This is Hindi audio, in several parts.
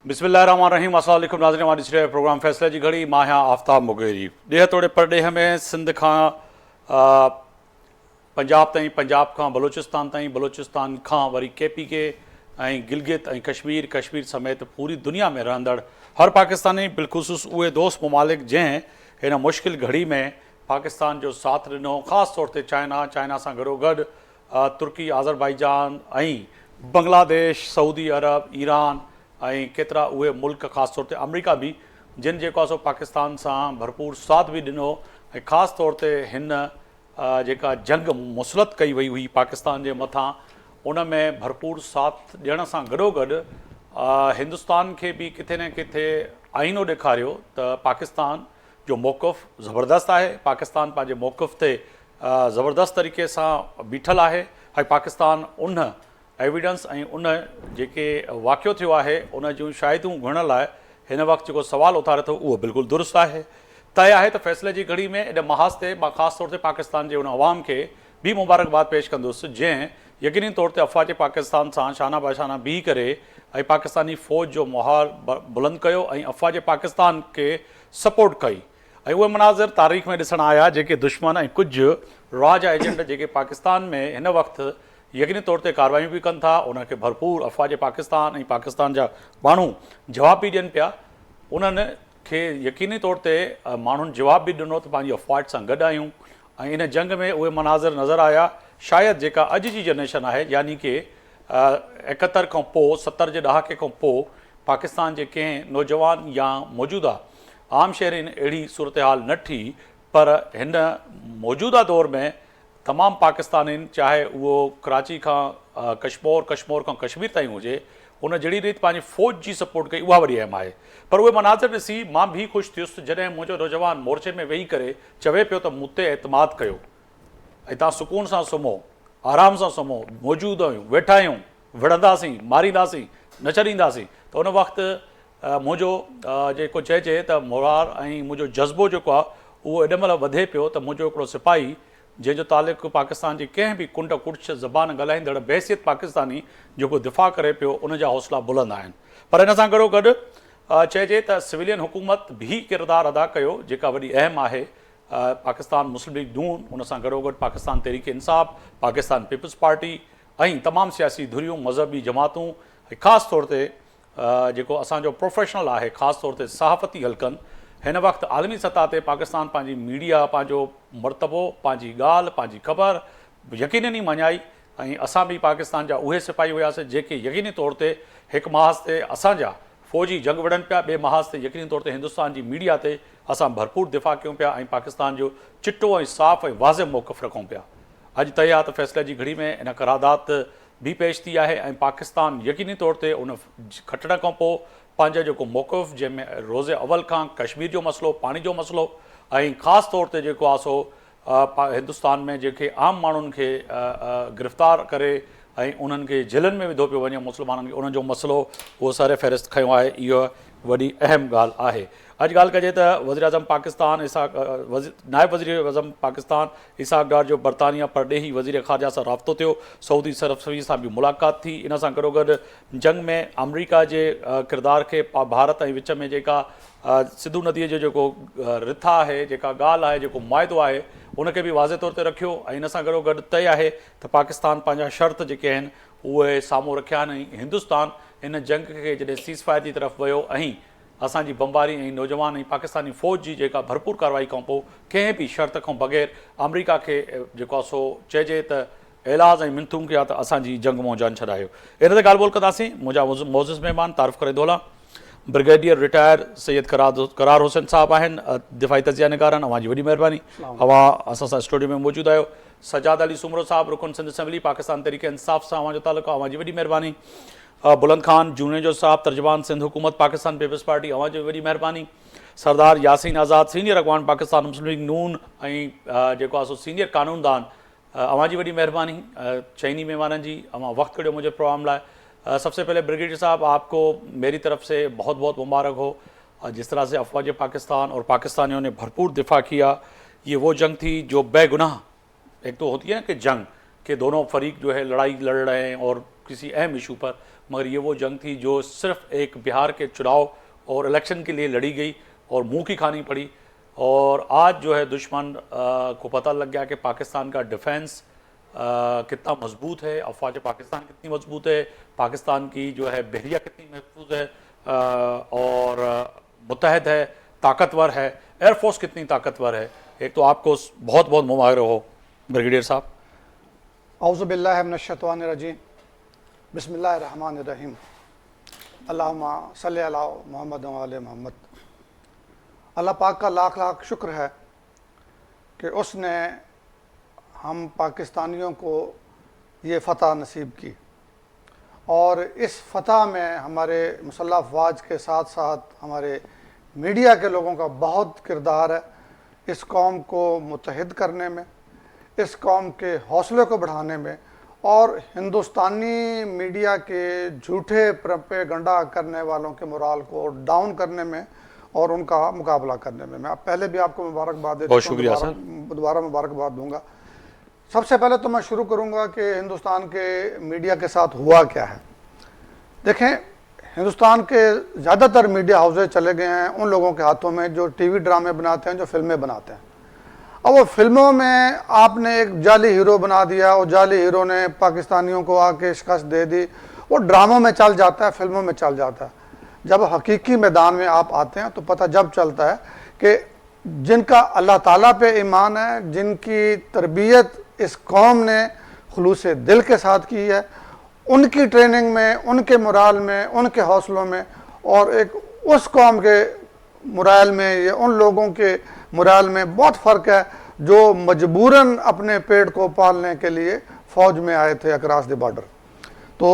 बिस्मिल्लाहिर्रहमानिर्रहीम। अस्सलाम वालेकुम नाज़रीन, हमारी सिलसिले प्रोग्राम फ़ैसले जी घड़ी मां आहियां आफ्ताब मुग़ेरी। ॾींहं तोड़े परॾेह में सिंध खां पंजाब ताईं, पंजाब खां बलूचिस्तान ताईं, बलूचिस्तान खां वरी KPK ऐं गिलगित ऐं कश्मीर, कश्मीर समेत पूरी दुनिया में रहंदड़ हर पाकिस्तानी, बिलख़ुसूस उहे दोस्त ममालिक जंहिं हिन मुश्किल घड़ी में पाकिस्तान जो साथ ॾिनो, ख़ासि तौर ते चाइना, चाइना सां गॾोगॾु तुर्की, आज़रबाईजान ऐं बांग्लादेश, सऊदी अरब, ईरान ऐं केतिरा उहे मुल्क, ख़ासि तौर ते अमरीका बि, जिन जेको आहे सो पाकिस्तान सां भरपूर साथ बि ॾिनो ऐं ख़ासि तौर ते हिन जेका जंग मुसलत कई वई हुई पाकिस्तान जे मथां, उन में भरपूर साथ ॾियण सां गॾोगॾु हिंदुस्तान खे बि किथे न किथे आईनो ॾेखारियो त पाकिस्तान जो मौक़िफ़ ज़बरदस्त आहे। पाकिस्तान पंहिंजे मौक़िफ़ ते ज़बरदस्त तरीक़े सां बीठल आहे ऐं पाकिस्तान उन एविडेंस ऐं उन जेके वाक़ियो थियो आहे उन जूं शाहिदूं घुरण लाइ हिन वक़्तु जेको सवाल उथारे थो उहो बिल्कुलु दुरुस्त आहे। तय आहे त फ़ैसिले जी घड़ी में इन महाज़ ते मां ख़ासि तौर ते पाकिस्तान जे उन अवाम खे बि मुबारकबाद पेश कंदुसि जंहिं यकीनी तौर ते अफ़वाज पाकिस्तान सां शाना बशाना बीह करे ऐं पाकिस्तानी फ़ौज जो मुहार बुलंद कयो ऐं अफ़वाज पाकिस्तान खे सपोर्ट कई। ऐं उहे मनाज़िर तारीख़ में ॾिसण आया जेके दुश्मन ऐं कुझु राज एजेंट जेके पाकिस्तान में हिन वक़्तु यकीनी तौर ते कार्रवाइयूं बि कनि था, उनखे भरपूर अफ़वाज पाकिस्तान ऐं पाकिस्तान जा माण्हू जवाब बि ॾियनि पिया। उन्हनि खे यकीनी तौर ते माण्हुनि जवाब बि ॾिनो त पंहिंजी अफ़वाज सां गॾु आहियूं ऐं इन जंग में उहे मनाज़िर नज़र आया शायदि जेका अॼु जी जनरेशन आहे, यानी कि 71 खां पोइ, 70 जे ॾहाके खां पोइ पाकिस्तान जे कंहिं नौजवान या मौजूदा आम शहरीन अहिड़ी सूरत हाल न थी, पर हिन मौजूदा दौर में तमामु पाकिस्तानी, चाहे उहो कराची खां कश्मीर खां कश्मीर ताईं हुजे, उन जहिड़ी रीति पंहिंजी फ़ौज जी सपोर्ट कई, उहा वरी अहम आहे। पर उहे मनाज़िर ॾिसी मां बि ख़ुशि थियुसि जॾहिं मुंहिंजो नौजवान मोर्चे में वेही करे चवे पियो त मूं ते एतमाद कयो ऐं तव्हां सुकून सां सुम्हो, आराम सां सुम्हो, मौजूदु आहियूं, वेठा आहियूं, विढ़ंदासीं, मारींदासीं, न छॾींदासीं। त उन वक़्तु मुंहिंजो जेको चइजे त मुरार ऐं मुंहिंजो जज़्बो जेको आहे उहो एॾी महिल वधे पियो त मुंहिंजो हिकिड़ो सिपाही जंहिंजो तालुक़ु पाकिस्तान जी कंहिं बि कुंड कुड़छ ज़बान ॻाल्हाईंदड़ बहसियत पाकिस्तानी जेको दिफ़ा करे पियो, उनजा हौसला बुलंद आहिनि। पर हिन सां गॾोगॾु चइजे त सिविलियन हुकूमत बि किरदारु अदा कयो जेका वॾी अहम आहे। पाकिस्तान मुस्लिम लीग नून, उन सां गॾोगॾु पाकिस्तान तहरीक इंसाफ़, पाकिस्तान पीपल्स पार्टी ऐं तमामु सियासी धुरियूं, मज़हबी जमातूं, ख़ासि तौर ते जेको असांजो प्रोफेशनल आहे, ख़ासि तौर ते सहाफ़ती हलकनि, हिन वक़्तु आलमी सतह ते पाकिस्तान पंहिंजी मीडिया, पंहिंजो मर्तबो, पंहिंजी ॻाल्हि, पंहिंजी ख़बर यकीनी मञाई ऐं असां बि पाकिस्तान जा उहे सिपाही हुआसीं जेके यकीनी तौर ते हिकु महाज़ ते असांजा फ़ौजी जंग विढ़नि पिया, ॿिए महाज़ ते यकीनी तौर ते हिंदुस्तान जी मीडिया ते असां भरपूर दिफ़ा कयूं पिया ऐं पाकिस्तान जो चिटो ऐं साफ़ ऐं वाज़े मौक़िफ़ रखूं पिया। अॼु तय आहे त फ़ैसिले जी घड़ी में इन करारदात बि पेश थी आहे ऐं पाकिस्तान यकीनी तौर ते उन खटण खां पोइ पंहिंजो जेको मौक़िफ़, जंहिंमें रोज़े अवल खां कश्मीर जो मसइलो, पाणी जो मसइलो ऐं ख़ासि तौर ते जेको आहे सो हिंदुस्तान में जेके आम माण्हुनि खे गिरफ़्तार करे ऐं उन्हनि खे जेलनि में विधो पियो वञे मुस्लमाननि खे, उन्हनि जो मसइलो उहो सर फ़हिरिस्त खयों आहे। इहो वॾी अहम ॻाल्हि आहे। अॼु ॻाल्हि कजे त वज़ीर आज़म पाकिस्तान नायब वज़ीर आज़म पाकिस्तान इसहाक़ डार जो बरतानिया परॾेही वज़ीर ख़ारजा सां राब्तो थियो, सऊदी सरफ़ी सां बि मुलाक़ात थी। इन सां गॾोगॾु जंग में अमरीका जे किरदार खे भारत ऐं विच में जेका सिंधु नदीअ जो जेको रिथा आहे, जेका ॻाल्हि आहे, जेको मुआदो आहे, उनखे बि वाज़े तौर ते रखियो ऐं इन सां गॾोगॾु तय आहे त पाकिस्तान पंहिंजा शर्त जेके आहिनि उहे साम्हूं रखिया आहिनि ऐं हिंदुस्तान इन जंग खे जॾहिं सीज़ फायर जी तरफ़ वियो ऐं असांजी बमबारी ऐं नौजवान ऐं पाकिस्तानी फ़ौज जी जेका भरपूर कार्रवाई खां पोइ कंहिं बि शर्त खां बग़ैर अमरीका खे जेको आहे सो चइजे त एलाज़ ऐं मिनतूं कया त असांजी जंग मां जान छॾायो। इन ते ॻाल्हि ॿोल कंदासीं। मुंहिंजा मोज़िज़ महिमान तारीफ़ करे दोला ब्रिगेडियर रिटायर सैयद करार हुसैन साहब आहिनि, दिफ़ाई तज़िया निगार आहिनि, अव्हां जी वॾी महिरबानी, अव्हां असां सां स्टूडियो में मौजूदु आहियो। सजाद अली सुमरो साहब, रुकन सिंध असेंबली, पाकिस्तान तहरीक इंसाफ़ सां अव्हां जो तालुक़ु आहे, अव्हां जी वॾी महिरबानी। बुलंद खान जूने साहब, तर्जुमान सिंध हुकूमत, पाकिस्तान पीपल्स पार्टी, अव्हां जी वॾी महिरबानी। सरदार यासीन आज़ाद, सीनियर अॻवान, पाकिस्तान मुस्लिम लीग नून ऐं जेको आहे सो सीनियर कानूनदान, अव्हां जी वॾी महिरबानी। चइनी महिमाननि जी अव्हां वक़्तु कढियो मुंहिंजे प्रोग्राम लाइ। सबसे पहले ब्रिगेडियर साहब, आपको मेरी तरफ से बहुत बहुत मुबारक हो। जिस तरह से अफवाज पाकिस्तान और पाकिस्तानियों ने भरपूर दिफा किया, ये वो जंग थी जो बेगुनाह, एक तो होती है कि जंग के दोनों फरीक जो है लड़ाई लड़ रहे हैं और किसी अहम इशू पर, मगर ये वो जंग थी जो सिर्फ एक बिहार के चुनाव और इलेक्शन के लिए लड़ी गई और मुंह की खानी पड़ी। और आज जो है दुश्मन को पता लग गया कि पाकिस्तान का डिफेंस कितना मजबूत है, अफवाज पाकिस्तान कितनी मजबूत है, पाकिस्तान की जो है बहरिया कितनी महफूज है और मुतहद है, ताकतवर है, एयरफोर्स कितनी ताकतवर है। एक तो आपको बहुत बहुत मुबारक हो ब्रिगेडियर साहब। औज़ु बिल्लाहि मिनश्शैतानिर्रजीम, बिस्मिल्लाहिर्रहमानिर्रहीम, अल्लाहुम्मा सल्लि अला मुहम्मद व आले मोहम्मद। अल्लाह पाक का लाख लाख शुक्र है कि उसने हम पाकिस्तानियों को ये फ़तह नसीब की और इस फ़तह में हमारे मुसल्लह अफवाज के साथ साथ हमारे मीडिया के लोगों का बहुत किरदार है इस कौम को मुत्तहिद करने में, इस कौम के हौसले को बढ़ाने में और हिंदुस्तानी मीडिया के झूठे प्रोपेगेंडा करने वालों के मोराल को डाउन करने में और उनका मुकाबला करने में। मैं पहले भी आपको मुबारकबाद देता हूं, बहुत शुक्रिया सर। दोबारा मुबारकबाद दूंगा। सबसे पहले तो मैं शुरू करूंगा कि हिंदुस्तान के मीडिया के साथ हुआ क्या है। देखें, हिंदुस्तान के ज़्यादातर मीडिया हाउसेज चले गए हैं उन लोगों के हाथों में जो टीवी ड्रामे बनाते हैं, जो फिल्में बनाते हैं। अब वो फिल्मों में आपने एक जाली हीरो बना दिया और जाली हीरो ने पाकिस्तानियों को आके शिकस्त दे दी। वो ड्रामों में चल जाता है, फिल्मों में चल जाता है। जब हकीकी मैदान में आप आते हैं तो पता जब चलता है कि जिनका अल्लाह ताला पे ईमान है, जिनकी तरबियत इस कौम ने खुलूस दिल के साथ की है, उनकी ट्रेनिंग में, उनके मोराल में, उनके हौसलों में और एक उस कौम के मोराल में या उन लोगों के मोराल में बहुत फ़र्क है जो मजबूरन अपने पेट को पालने के लिए फ़ौज में आए थे अक्रॉस द बॉर्डर। तो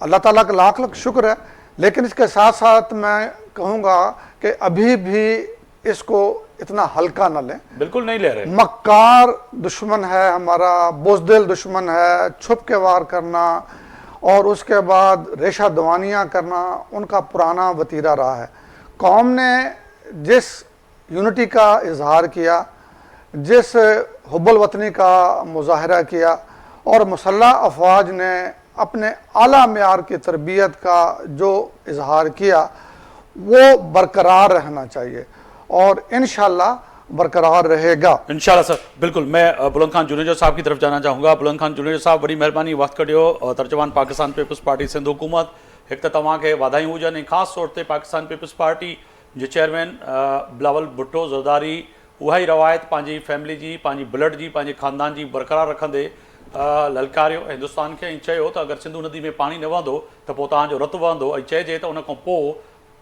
अल्लाह ताला का लाख लाख शुक्र है। लेकिन इसके साथ साथ मैं कहूँगा कि अभी भी इसको इतना हल्का न लें। बिल्कुल नहीं ले रहे। मक्कार दुश्मन है हमारा, बुज़दिल दुश्मन है, छुप के वार करना और उसके बाद रेशा दवानियाँ करना उनका पुराना वतीरा रहा है। कौम ने जिस यूनिटी का इजहार किया, जिस हुब्बुल वतनी का मुजाहरा किया और मुसल्लह अफवाज ने अपने आला मेयार की तरबियत का जो इजहार किया वो बरकरार रहना चाहिए और इंशाअल्लाह बरकरार रहेगा इंशाअल्लाह सर। बिल्कुल। मैं बुलंद खान जुनेजो साहब की तरफ जाना चाहूँगा। बुलंद खान जुनेजो साहब, बड़ी महिरबानी वक्त कढियो। तर्जुमान पाकिस्तान पीपल्स पार्टी सिंध हुकूमत, एक तो तव्हांखे वाधायूं हुजनि, ख़ासि तौर ते पाकिस्तान पीपल्स पार्टी जे चेयरमैन बिलावल भुट्टो ज़रदारी उहा ई रवायत पंहिंजी फैमिली जी, पंहिंजी ब्लड जी, पंहिंजे ख़ानदान जी बरक़रार रखंदे ललकारियो हिंदुस्तान खे ऐं चयो त अगरि सिंधु नदी में पाणी न वहंदो त पोइ तव्हांजो रतु वहंदो ऐं चइजे त उन खां पोइ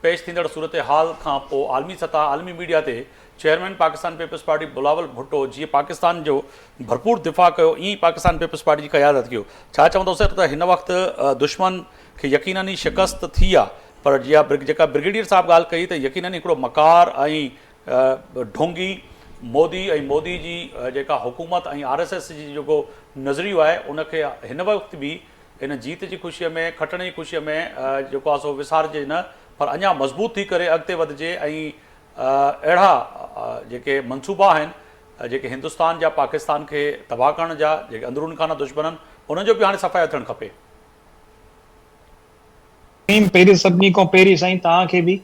पेश थींदड़ सूरत हाल खां पोइ आलमी सतह, आलमी मीडिया ते चेयरमैन पाकिस्तान पीपल्स पार्टी बिलावल भुट्टो जीअं पाकिस्तान जो भरपूर दिफ़ा कयो, ईअं पाकिस्तान पीपल्स पार्टी जी क़यादत कयो। छा चवंदो सर त हिन वक़्तु दुश्मन खे यकीनन ई शिकस्त थी आहे, पर जेका ब्रिगेडियर साहब ॻाल्हि कई त यकीनन हिकिड़ो मकार ऐं ढोंगी मोदी ऐं मोदी जी जेका हुकूमत ऐं RSS जी जेको नज़रियो आहे उनखे हिन वक़्तु बि हिन जीत जी ख़ुशीअ में, खटण जी ख़ुशीअ में जेको आहे सो विसारजे न, पर अञा मज़बूत थी करे अॻिते वधिजे ऐं अहिड़ा जेके मनसूबा आहिनि जेके हिंदुस्तान जा पाकिस्तान खे तबाह करण जा, जेके अंदरून खाना दुश्मन आहिनि, उन्हनि जो बि हाणे सफ़ाई थियणु खपे। पहिरीं सभिनी खां पहिरीं साईं तव्हांखे बि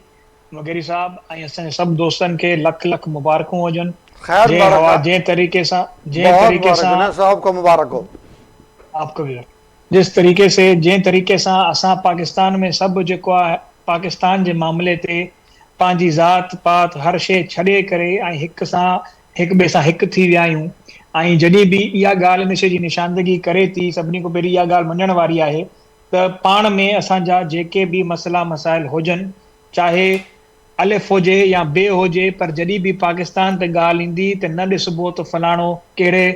वग़ैरह साहब ऐं असांजे सभु दोस्तनि खे लख लख मुबारकूं हुजनि। जंहिं तरीक़े सां साहब को मुबारक हो आपको भी। जिस तरीक़े से जंहिं तरीक़े सां असां पाकिस्तान में सभु जेको आहे पाकिस्तान जे मामले ते पंहिंजी ज़ात पात हर शइ छॾे करे ऐं हिक सां हिक ॿिए सां हिकु थी विया आहियूं ऐं जॾहिं बि इहा ॻाल्हि इन शइ जी निशानदगी करे थी, सभिनी खां पहिरीं इहा ॻाल्हि मञण वारी आहे त पाण में असांजा जेके बि मसइला मसाइल हुजनि, चाहे अलिफ हुजे या बे हुजे, पर जॾहिं बि पाकिस्तान ते ॻाल्हि ईंदी त न ॾिसबो त फलाणो कहिड़े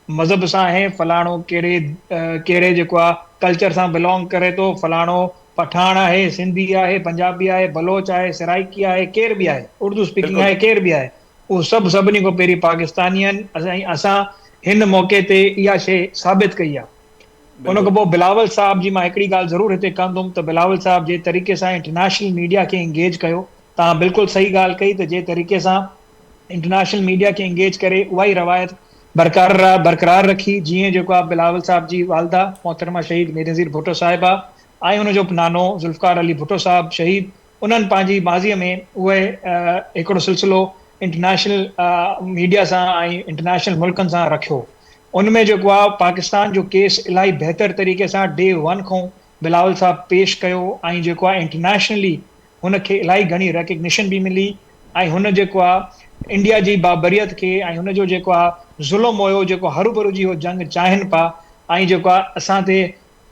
मज़हब सां आहे, फलाणो कहिड़े जेको आहे कल्चर सां बिलोंग करे थो, फलाणो पठान आहे, सिंधी आहे, पंजाबी आहे, बलोच आहे, सराइकी आहे, केर बि आहे, उर्दू स्पीकिंग आहे, केर बि आहे, उहो सभु सभिनी खां पहिरीं पाकिस्तानी आहिनि। असां हिन मौक़े ते इहा शइ साबित कई आहे। उन खां पोइ बिलावल साहब जी मां हिकिड़ी ॻाल्हि ज़रूरु हिते कंदुमि त बिलावल साहब जे तरीक़े सां इंटरनेशनल मीडिया खे इंगेज कयो। तव्हां बिल्कुलु सही ॻाल्हि कई त जे तरीक़े सां इंटरनेशनल मीडिया खे इंगेज करे उहा ई रवायत बरक़रार रखी, जीअं जेको आहे बिलावल साहब जी वालदा मोहतरमा शहीद मीर नज़ीर भुट्टो साहिबा ऐं हुनजो नानो ज़ुल्फ़िकार अली भुट्टो साहब शहीद, उन्हनि पंहिंजी माज़ीअ में उहे हिकिड़ो सिलसिलो इंटरनेशनल मीडिया सां ऐं इंटरनेशनल मुल्कनि सां रखियो। उनमें जेको आहे पाकिस्तान जो केस इलाही बहितर तरीक़े सां डे 1 खां बिलावल साहब पेश कयो ऐं जेको आहे इंटरनेशनली हुनखे इलाही घणी रिकग्निशन बि मिली ऐं हुन जेको आहे इंडिया जी बाबरियत खे ऐं हुनजो जेको आहे ज़ुल्म हुयो, जेको हरूभरू जी हो जंग चाहिनि पिया ऐं जेको आहे असां ते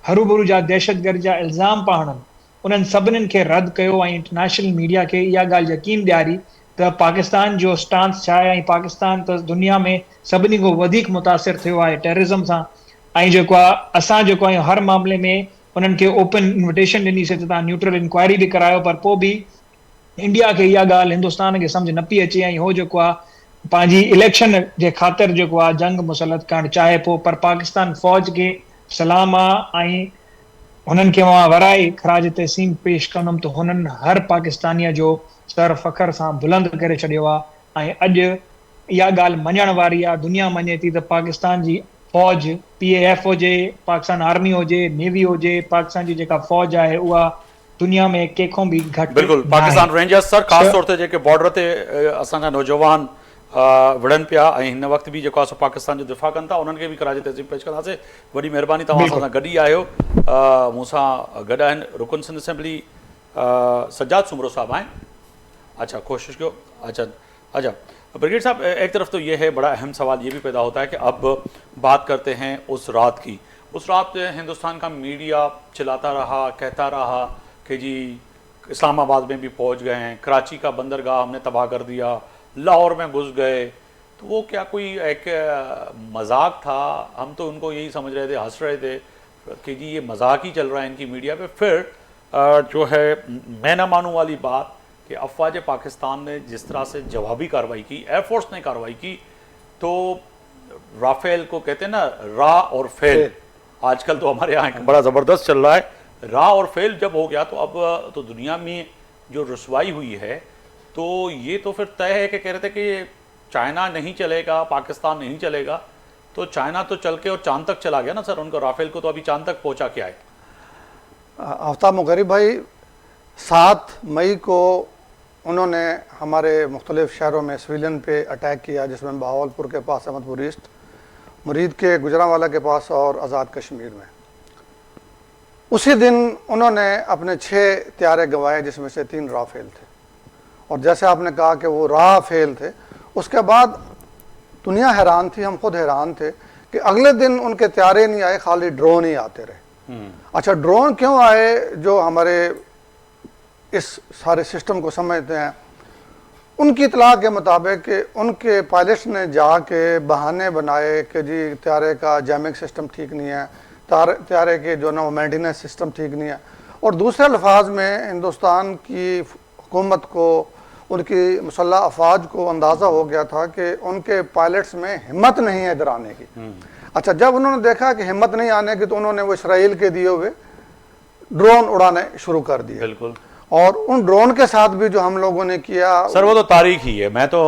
हरूभरू जा दहशतगर्द जा इल्ज़ाम पिया हणनि, उन्हनि सभिनीनि खे रद्द कयो ऐं इंटरनेशनल मीडिया खे इहा ॻाल्हि यकीन ॾियारी त पाकिस्तान जो स्टांस छा आहे ऐं पाकिस्तान त दुनिया में सभिनी खां वधीक मुतासिर थियो आहे टेररिज़म सां। ऐं जेको आहे असां जेको आहियूं हर मामले में उन्हनि खे ओपन इन्विटेशन ॾिनीसीं त तव्हां न्यूट्रल इंक्वायरी बि करायो, पर पोइ बि इंडिया खे इहा ॻाल्हि हिंदुस्तान खे सम्झ न पई अचे ऐं हो जेको आहे पंहिंजी इलेक्शन जे ख़ातिर जेको आहे जंग मुसलत करणु चाहे पियो, पर पाकिस्तान फ़ौज खे सलाम आहे ऐं हुननि खे मां वराए ख़राज तहसीन पेश कंदुमि त हुननि हर पाकिस्तानीअ जो सर फ़ख्र सां बुलंद करे छॾियो आहे। ऐं अॼु इहा ॻाल्हि मञण वारी आहे, दुनिया मञे थी त पाकिस्तान जी फ़ौज PAF हुजे, पाकिस्तान आर्मी हुजे, नेवी हुजे, पाकिस्तान जी जेका फ़ौज आहे उहा दुनिया में कंहिंखों बि घटि बिल्कुलु पाकिस्तान रेंजर्स सर ख़ासि तौर ते जेके बॉर्डर ते असांजा नौजवान विढ़नि पिया ऐं हिन वक़्तु बि जेको आहे पाकिस्तान जो दिफ़ा कनि था, उन्हनि खे बि ख़राज तहसीन पेश कंदासीं। वॾी महिरबानी, तव्हां असां सां गॾु ई आहियो। मूंसां गॾु आहिनि रुकन सिंध असेंबली सज्जाद सुमरो साहब आहिनि। अच्छा, कोशिश कयो। अच्छा ब्रिगेड साहब, एक तरफ तो ये है, बड़ा अहम सवाल ये भी पैदा होता है कि अब बात करते हैं उस रात की। उस रात हिंदुस्तान का मीडिया चिल्लाता रहा, कहता रहा कि जी इस्लामाबाद में भी पहुंच गए हैं, कराची का बंदरगाह हमने तबाह कर दिया, लाहौर में घुस गए। तो वो क्या कोई एक मजाक था? हम तो उनको यही समझ रहे थे, हंस रहे थे कि जी ये मजाक ही चल रहा है इनकी मीडिया पे। फिर जो है मैं ना मानूं वाली बात कि अफवाज पाकिस्तान ने जिस तरह से जवाबी कार्रवाई की, एयरफोर्स ने कार्रवाई की, तो राफेल को कहते हैं ना रा और फेल, आजकल तो हमारे यहाँ बड़ा ज़बरदस्त चल रहा है। रा और फेल जब हो गया तो अब तो दुनिया में जो रसवाई हुई है, तो ये तो फिर तय है कि कह रहे थे कि चाइना नहीं चलेगा, पाकिस्तान नहीं चलेगा। तो चाइना तो चल के और चांद तक चला गया ना सर, उनका राफेल को तो अभी चांद तक पहुंचा के आए। आफ्ताब मुगरिब भाई, 7 मई को उन्होंने हमारे मुख्तलिफ शहरों में सिविलियन पे अटैक किया, जिसमें बहावलपुर के पास अहमदपुर ईस्ट, मुरीद के गुजरांवाला के पास और आज़ाद कश्मीर में। उसी दिन उन्होंने अपने 6 त्यारे गंवाए, जिसमें से 3 राफेल थे। और जैसे आपने कहा कि वो राफेल थे, उसके बाद दुनिया हैरान थी, हम खुद हैरान थे कि अगले दिन उनके त्यारे नहीं आए, खाली ड्रोन ही आते रहे। अच्छा, ड्रोन क्यों आए? जो हमारे इस सारे सिस्टम को समझते हैं, उनकी इतला के मुताबिक कि उनके पायलट्स ने जाके बहाने बनाए कि जी त्यारे का जैमिंग सिस्टम ठीक नहीं है, त्यारे के जो ना मेंटेनेंस सिस्टम ठीक नहीं है। और दूसरे अल्फाज में हिंदुस्तान की हुकूमत को, उनकी मुसल्लह अफवाज को अंदाज़ा हो गया था कि उनके पायलट्स में हिम्मत नहीं है इधर आने की। अच्छा, जब उन्होंने देखा कि हिम्मत नहीं आने की, तो उन्होंने वो इसराइल के दिए हुए ड्रोन उड़ाने शुरू कर दिए। बिल्कुल। और उन ड्रोन के साथ भी जो हम लोगों ने किया सर, वो तो तारीख ही है। मैं तो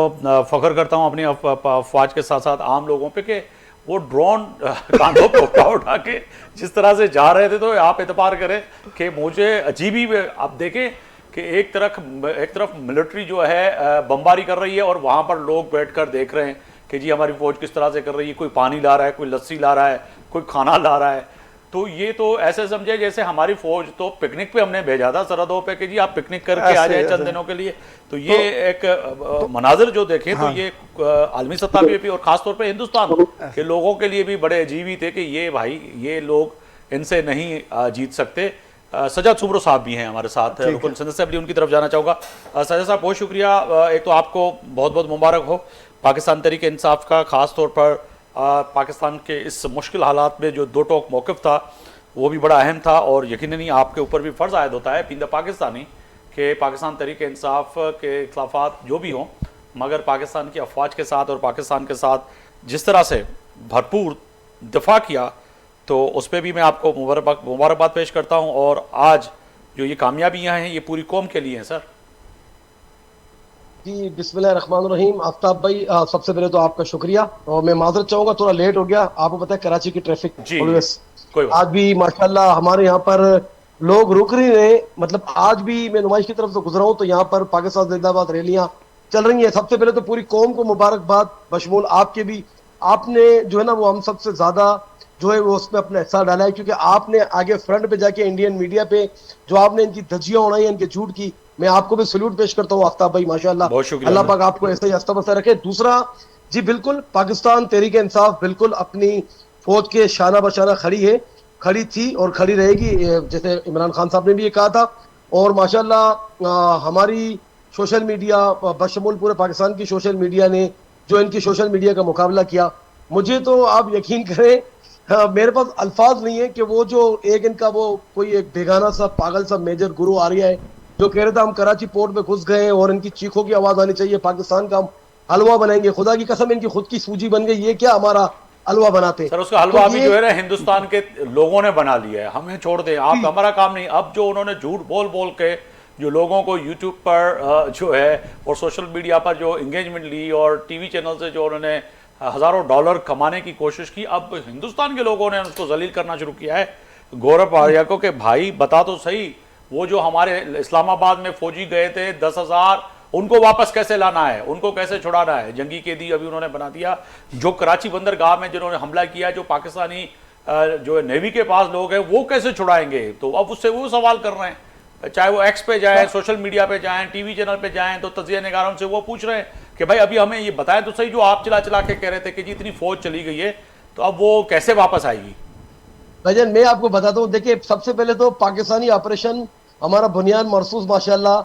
फख्र करता हूँ अपनी अफवाज के साथ साथ आम लोगों पे कि वो ड्रोन कांधों पे उठा के जिस तरह से जा रहे थे, तो आप एतबार करें कि मुझे अजीब ही, आप देखें कि एक तरफ मिलिट्री जो है बमबारी कर रही है और वहाँ पर लोग बैठकर देख रहे हैं कि जी हमारी फौज किस तरह से कर रही है, कोई पानी ला रहा है, कोई लस्सी ला रहा है, कोई खाना ला रहा है। तो ये तो ऐसे समझे जैसे हमारी फौज तो पिकनिक पे हमने भेजा था सरहदों पे कि जी आप पिकनिक करके आ जाए चंद दिनों के लिए। तो ये एक मनाजिर जो देखें, तो ये आलमी सतह पे भी और ख़ासतौर पे हिंदुस्तान के लोगों के लिए भी बड़े अजीब ही थे कि ये भाई, ये लोग इनसे नहीं जीत सकते। सज्जाद सुमरो साहब भी हैं हमारे साथ, रुकन सिंध असेंबली, उनकी तरफ जाना चाहूँगा। सज्जाद साहब, बहुत शुक्रिया। एक तो आपको बहुत बहुत मुबारक हो पाकिस्तान तहरीक इंसाफ का, ख़ास तौर पर पाकिस्तान के इस मुश्किल हालात में जो दो टोक मौक़िफ़ था, वो भी बड़ा अहम था। और यकीनन ही आपके ऊपर भी फ़र्ज़ आयद होता है बीइंग द पाकिस्तानी कि पाकिस्तान तहरीक इंसाफ के खिलाफात जो भी हों, मगर पाकिस्तान की अफवाज के साथ और पाकिस्तान के साथ जिस तरह से भरपूर दिफा किया, तो उस पर भी मैं आपको मुबारकबाद पेश करता हूँ। और आज जो ये कामयाबियाँ हैं, ये पूरी कौम के लिए हैं सर। जी, बिस्मिल्लाहिर्रहमानिर्रहीम। आफ्ताब भाई, सबसे पहले तो आपका शुक्रिया, और मैं माजरत चाहूँगा, थोड़ा लेट हो गया। आपको पता है कराची की ट्रैफिक ऑलवेज, आज भी माशाल्लाह हमारे यहाँ पर लोग रुक नहीं रहे। मतलब आज भी मैं नुमाइश की तरफ से गुजरा हूं तो यहाँ पर पाकिस्तान जिंदाबाद रैलियां चल रही हैं। सबसे पहले तो पूरी कौम को मुबारकबाद, बशमूल आपके भी। आपने जो है ना वो हम सबसे ज्यादा जो है वो उसमें अपना हिस्सा डाला है, क्योंकि आपने आगे फ्रंट पे जाके इंडियन मीडिया पे जो आपने इनकी धज्जियां उड़ाई इनके झूठ की, मैं आपको भी सल्यूट पेश करता हूँ आफ्ताब भाई, माशाल्लाह। बहुत शुक्रिया। अल्लाह पाक आपको ऐसे ही हस्ता रखे। दूसरा जी बिल्कुल, पाकिस्तान तहरीक इंसाफ बिल्कुल अपनी फौज के शाना बशाना खड़ी है, खड़ी थी और खड़ी रहेगी, जैसे इमरान खान साहब ने भी ये कहा था। और माशाल्लाह हमारी सोशल मीडिया बशमूल पूरे पाकिस्तान की सोशल मीडिया ने जो इनकी सोशल मीडिया का मुकाबला किया, मुझे तो आप यकीन करें मेरे पास अल्फाज नहीं है कि वो जो एक इनका वो कोई एक बेगाना सा पागल सा मेजर गुरु आ रहा है जो कह रहे थे हम कराची पोर्ट में घुस गए और इनकी चीखों की आवाज आनी चाहिए, पाकिस्तान का हम हलवा बनाएंगे। खुदा की कसम इनकी खुद की सूजी बन गई, ये क्या हमारा हलवा बनाते। सर उसका हलवा तो अभी ये जो है ना हिंदुस्तान के लोगों ने बना लिया है, हमें छोड़ दें, आप हमारा काम नहीं। अब जो उन्होंने झूठ बोल बोल के जो लोगों को यूट्यूब पर जो है और सोशल मीडिया पर जो इंगेजमेंट ली और टीवी चैनल से जो उन्होंने हजारों डॉलर कमाने की कोशिश की, अब हिंदुस्तान के लोगों ने उसको जलील करना शुरू किया है गौरव आर्या को कि भाई बता तो सही, वो जो हमारे इस्लामाबाद में फौजी गए थे 10,000, उनको वापस कैसे लाना है, उनको कैसे छुड़ाना है। जंगी कैदी अभी उन्होंने बना दिया। जो कराची बंदरगाह में जिन्होंने हमला किया, जो पाकिस्तानी जो नेवी के पास लोग हैं, वो कैसे छुड़ाएंगे। तो अब उससे वो सवाल कर रहे हैं, चाहे वो एक्स पे जाए, सोशल मीडिया पे जाएं, टीवी चैनल पे जाएं, तो तजिया निगारों से वो पूछ रहे हैं कि भाई अभी हमें ये बताएं तो सही, जो आप चला चला के कह रहे थे कि जी इतनी फौज चली गई है तो अब वो कैसे वापस आएगी। भाईजान मैं आपको बताता हूँ, देखिए सबसे पहले तो पाकिस्तानी ऑपरेशन हमारा बुनियाद मरसूस माशाल्लाह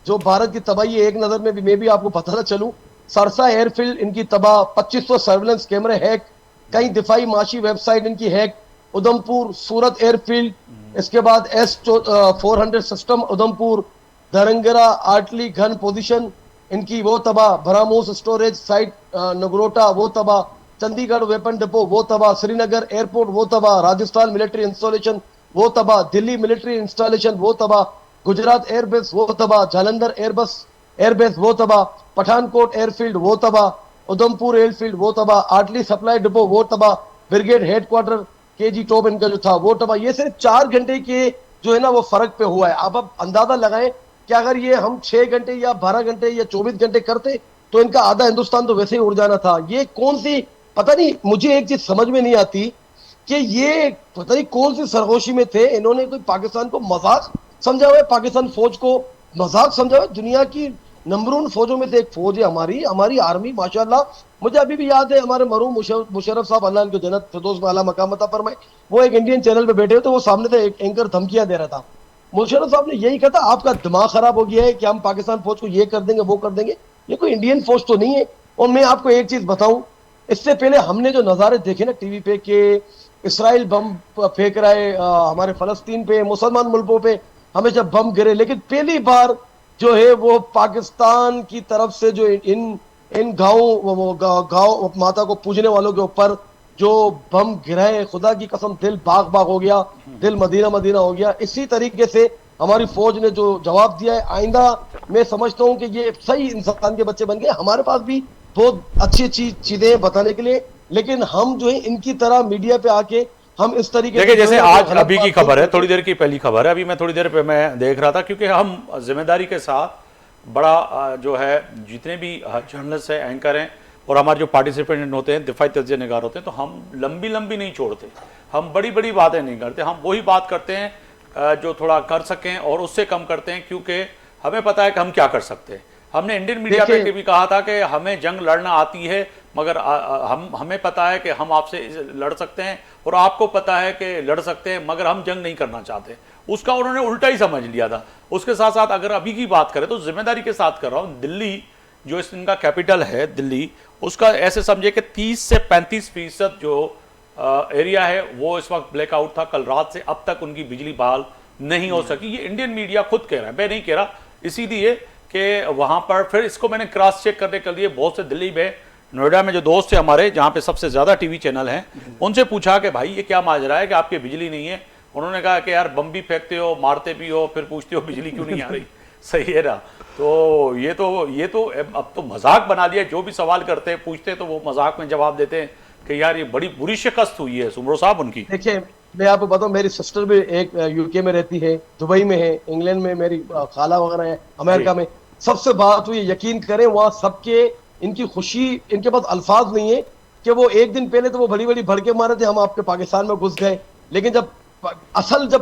जो भारत की तबाही है, एक नजर में भी मैं भी आपको बताना चलूं, सरसा एयरफील्ड इनकी तबाह, 2500 सर्विलेंस कैमरे हैक, कई दिफाई माशी वेबसाइट इनकी हैक, उधमपुर सूरत एयरफील्ड, इसके बाद S-400 सिस्टम उधमपुर, दरंगरा आर्टली गन पोजीशन इनकी वो तबाह, भरामोस स्टोरेज साइट नगरोटा वो तबाह, चंडीगढ़ वेपन डिपो वो तबाह, श्रीनगर एयरपोर्ट वो तबाह, राजस्थान मिलिट्री इंस्टॉलेशन वो तबाह, दिल्ली मिलिट्री इंस्टॉलेशन वो तबाह, गुजरात एयरबेस वो तबाह, जालंधर एयरबेस वो तबाह, पठानकोट एयरफील्ड वो तबाह, उधमपुर एयरफील्ड वो तबाह, आर्टली सप्लाई डिपो वो तबाह, ब्रिगेड हेडक्वार्टर केजी टॉप इनका जो था वो तबाह। ये सिर्फ 4 घंटे के जो है ना वो फर्क पे हुआ है। अब आप अंदाजा लगाएं कि अगर ये हम 6 घंटे या 12 घंटे या 24 घंटे करते तो इनका आधा हिंदुस्तान तो वैसे ही उड़ जाना था। ये कौन सी, पता नहीं, मुझे एक चीज समझ में नहीं आती कि ये पता नहीं कौन सी सरगोशी में थे, इन्होंने कोई पाकिस्तान को मजाक समझा हुआ है, पाकिस्तान फौज को मजाक समझा हुआ है। दुनिया की नंबर 1 फौजों में से एक फौज है हमारी आर्मी माशाल्लाह। मुझे अभी भी याद है हमारे मरहूम मुशर्रफ साहब अल्लाह इनको जन्नत फिरदौस में आला मकाम अता फरमाए, वो एक इंडियन चैनल पे बैठे हुए तो वो सामने से एक एंकर धमकियां दे रहा था। मुशर्रफ साहब ने यही कहा था आपका दिमाग खराब हो गया है कि हम पाकिस्तान फौज को ये कर देंगे वो कर देंगे, ये कोई इंडियन फौज तो नहीं है। और मैं आपको एक चीज बताऊं, इससे पहले हमने जो नजारे देखे ना टीवी पे कि इसराइल बम फेंक रहा है हमारे फलस्तीन पे, मुसलमान मुल्कों पे हमेशा बम गिरे, लेकिन पहली बार जो है वो पाकिस्तान की तरफ से जो इन गाँव माता को पूजने वालों के ऊपर जो बम गिराए, खुदा की कसम दिल बाग बाग हो गया, दिल मदीना मदीना हो गया। इसी तरीके से हमारी फौज ने जो जवाब दिया है, आइंदा मैं समझता हूं कि ये सही इंसान के बच्चे बन गए। हमारे पास भी बहुत अच्छी चीजें बताने के लिए, लेकिन हम जो है इनकी तरह मीडिया पे आके हम इस तरीके देखिए जैसे आज अभी की खबर है, थोड़ी देर की पहली खबर है, अभी मैं थोड़ी देर पे मैं देख रहा था, क्योंकि हम जिम्मेदारी के साथ बड़ा जो है जितने भी जर्नलिस्ट हैं, एंकर हैं और हमारे जो पार्टिसिपेंट होते हैं, दिफाई तज्ज़िया निगार होते हैं, तो हम लंबी लंबी नहीं छोड़ते, हम बड़ी बड़ी बातें नहीं करते, हम वही बात करते हैं जो थोड़ा कर सकें और उससे कम करते हैं, क्योंकि हमें पता है कि हम क्या कर सकते हैं। हमने इंडियन मीडिया पे भी कहा था कि हमें जंग लड़ना आती है, मगर हमें पता है कि हम आपसे लड़ सकते हैं और आपको पता है कि लड़ सकते हैं, मगर हम जंग नहीं करना चाहते। उसका उन्होंने उल्टा ही समझ लिया था। उसके साथ साथ अगर अभी की बात करें तो जिम्मेदारी के साथ कर रहा हूँ, दिल्ली जो इनका कैपिटल है दिल्ली, उसका ऐसे समझे कि 30 से 35% जो एरिया है वो इस वक्त ब्लैकआउट था। कल रात से अब तक उनकी बिजली बहाल नहीं हो सकी। ये इंडियन मीडिया खुद कह रहा है, मैं नहीं कह रहा, इसीलिए कि वहां पर फिर इसको मैंने क्रॉस चेक करने के लिए बहुत से दिल्ली में, नोएडा में जो दोस्त है हमारे, जहाँ पे सबसे ज्यादा टीवी चैनल हैं, उनसे पूछा कि भाई ये क्या माजरा है कि आपकी बिजली नहीं है। उन्होंने कहा कि यार बम भी फेंकते हो, मारते भी हो, फिर पूछते हो बिजली क्यों नहीं आ रही। सही है ना। तो ये तो अब तो मजाक बना लिया, जो भी सवाल करते हैं पूछते हैं तो वो मजाक में जवाब देते हैं कि यार ये बड़ी बुरी शिकस्त हुई है सुमरो साहब उनकी। देखिए मैं आपको बताऊं, मेरी सिस्टर भी एक यूके में रहती है, दुबई में है, इंग्लैंड में मेरी खाला वगैरह है, अमेरिका में। सबसे बात हुई, यकीन करें वहां सबके इनकी खुशी, इनके पास अल्फाज नहीं है कि वो एक दिन पहले तो वो बड़ी बड़ी भड़के मारे थे हम आपके पाकिस्तान में घुस गए, लेकिन जब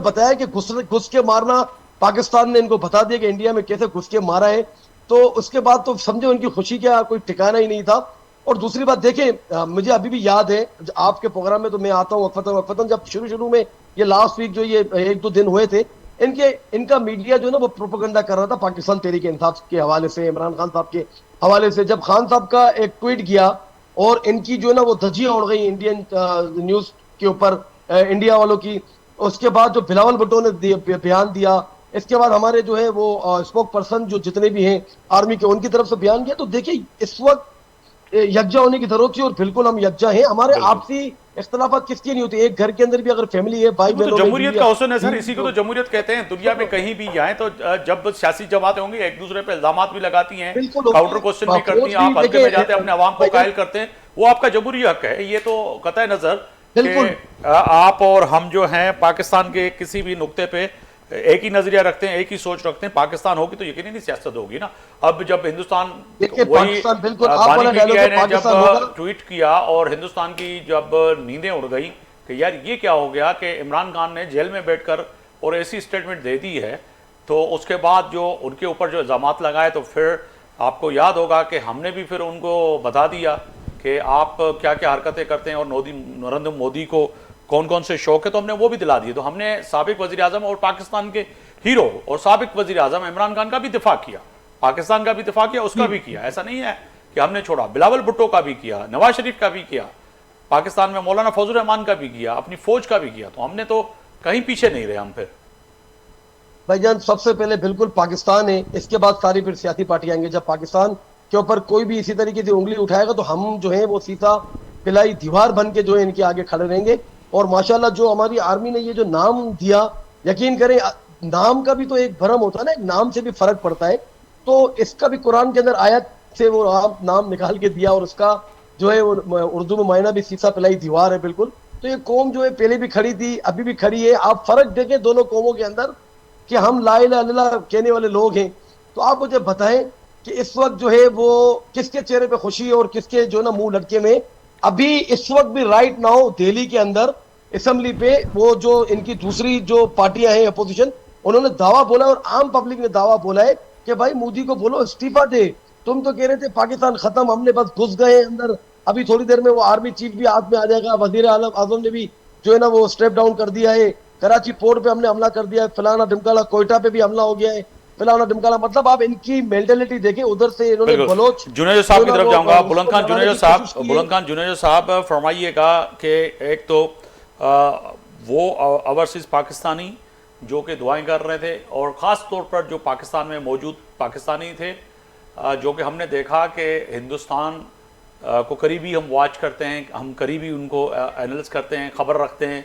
बताया कि घुस के मारना, पाकिस्तान ने इनको बता दिया कि इंडिया में कैसे घुस के मारा है, तो उसके बाद तो समझे उनकी खुशी का कोई ठिकाना ही नहीं था। और दूसरी बात देखें, मुझे अभी भी याद है आपके प्रोग्राम में तो मैं आता हूँ वक्फतन, जब शुरू में ये लास्ट वीक जो ये 1-2 दिन हुए थे, इनका मीडिया जो है ना वो प्रोपेगेंडा कर रहा था पाकिस्तान तहरीक इंसाफ के हवाले से, इमरान खान साहब के हवाले से। जब खान साहब का एक ट्वीट किया और इनकी जो है ना वो धज्जियां उड़ गई इंडियन न्यूज के ऊपर, इंडिया वालों की, उसके बाद जो बिलावल भुट्टो ने बयान दिया, इसके बाद हमारे जो है वो स्पोक पर्सन जो जितने भी हैं आर्मी के, उनकी तरफ से बयान किया। तो देखिए इस वक्त यकजा होने की जरूरत थी और बिल्कुल हम यकजा हैं। हमारे आपसी इख्तलाफात किसकी नहीं होती, एक घर के अंदर भी अगर फैमिली है, भाई बहनों, तो जमहूरियत का हुस्न है सर, इसी को तो जमहूरियत कहते हैं। दुनिया में कहीं भी जाएं तो जब सियासी जमातें होंगी एक दूसरे पे इल्जामात भी लगाती हैं, काउंटर क्वेश्चन भी करती हैं, आप हल्के में जाते हैं, अपने अवाम को कायल करते हैं, वो आपका जमहूरी हक है, ये तो कतई नजर कि आप और हम जो हैं पाकिस्तान के किसी भी नुक्ते पे एक ही नजरिया रखते हैं, एक ही सोच रखते हैं। पाकिस्तान होगी तो यकीनी नहीं सियासत होगी ना। अब जब हिंदुस्तान वही ने जब ट्वीट किया और हिंदुस्तान की जब नींदें उड़ गई कि यार ये क्या हो गया कि इमरान खान ने जेल में बैठकर और ऐसी स्टेटमेंट दे दी है, तो उसके बाद जो उनके ऊपर जो इल्जामात लगाए, तो फिर आपको याद होगा कि हमने भी फिर उनको बता दिया कि आप क्या क्या हरकतें करते हैं और नरेंद्र मोदी को कौन कौन से शौक है, तो हमने वो भी दिला दिए। तो हमने साबिक वजीर आजम और पाकिस्तान के हीरो और साबिक वजीर आजम इमरान खान का भी दिफा किया, पाकिस्तान का भी दिफा किया, उसका भी किया। ऐसा नहीं है कि हमने छोड़ा, बिलावल भुट्टो का भी किया, नवाज शरीफ का भी किया, पाकिस्तान में मौलाना फौजुर रहमान का भी किया, अपनी फौज का भी किया। तो हमने तो कहीं पीछे नहीं रहे हम। फिर भाईजान सबसे पहले बिल्कुल पाकिस्तान है, इसके बाद सारी फिर सियासी पार्टी आएंगे। जब पाकिस्तान के ऊपर कोई भी इसी तरीके से उंगली उठाएगा तो हम जो है वो सीधा पिलाई दीवार बन के जो है इनके आगे खड़े रहेंगे। और माशाल्लाह जो हमारी आर्मी ने ये जो नाम दिया, यकीन करें नाम का भी तो एक भरम होता है ना, एक नाम से भी फर्क पड़ता है। तो इसका भी कुरान के अंदर आयत से वो नाम निकाल के दिया और उसका जो है वो उर्दू में मायना भी सीसा पिलाई दीवार है बिल्कुल। तो ये कौम जो है पहले भी खड़ी थी, अभी भी खड़ी है। आप फर्क देखें दोनों कौमों के अंदर कि हम ला इलाहा इल्लल्लाह कहने वाले लोग हैं। तो आप मुझे बताएं कि इस वक्त जो है वो किसके चेहरे पे खुशी है और किसके जो ना मुंह लटके में। अभी इस वक्त भी राइट नाउ दिल्ली के अंदर असेंबली पे वो जो इनकी दूसरी जो पार्टियां हैं अपोजिशन, उन्होंने दावा बोला और आम पब्लिक ने दावा बोला है कि भाई मोदी को बोलो इस्तीफा दे। तुम तो कह रहे थे पाकिस्तान खत्म, हमने बस घुस गए अंदर, अभी थोड़ी देर में वो आर्मी चीफ भी हाथ में आ जाएगा, वजीर आजम ने भी जो है ना वो स्टेप डाउन कर दिया है, कराची पोर्ट पे हमने हमला कर दिया है, फलाना ढिमकाला, कोयटा पे भी हमला हो गया है, फलाना ढिमकाला। मतलब आप इनकी मेंटेलिटी देखें, उधर से इन्होंने बलोच। जुनेजो साहब की तरफ जाऊंगा, बुलंद खान जुनेजो साहब फरमाइएगा कि एक तो वो ओवरसीज पाकिस्तानी जो कि दुआएं कर रहे थे और ख़ास तौर पर जो पाकिस्तान में मौजूद पाकिस्तानी थे, जो कि हमने देखा कि हिंदुस्तान को करीबी हम वॉच करते हैं, हम करीबी उनको एनालिस करते हैं, ख़बर रखते हैं।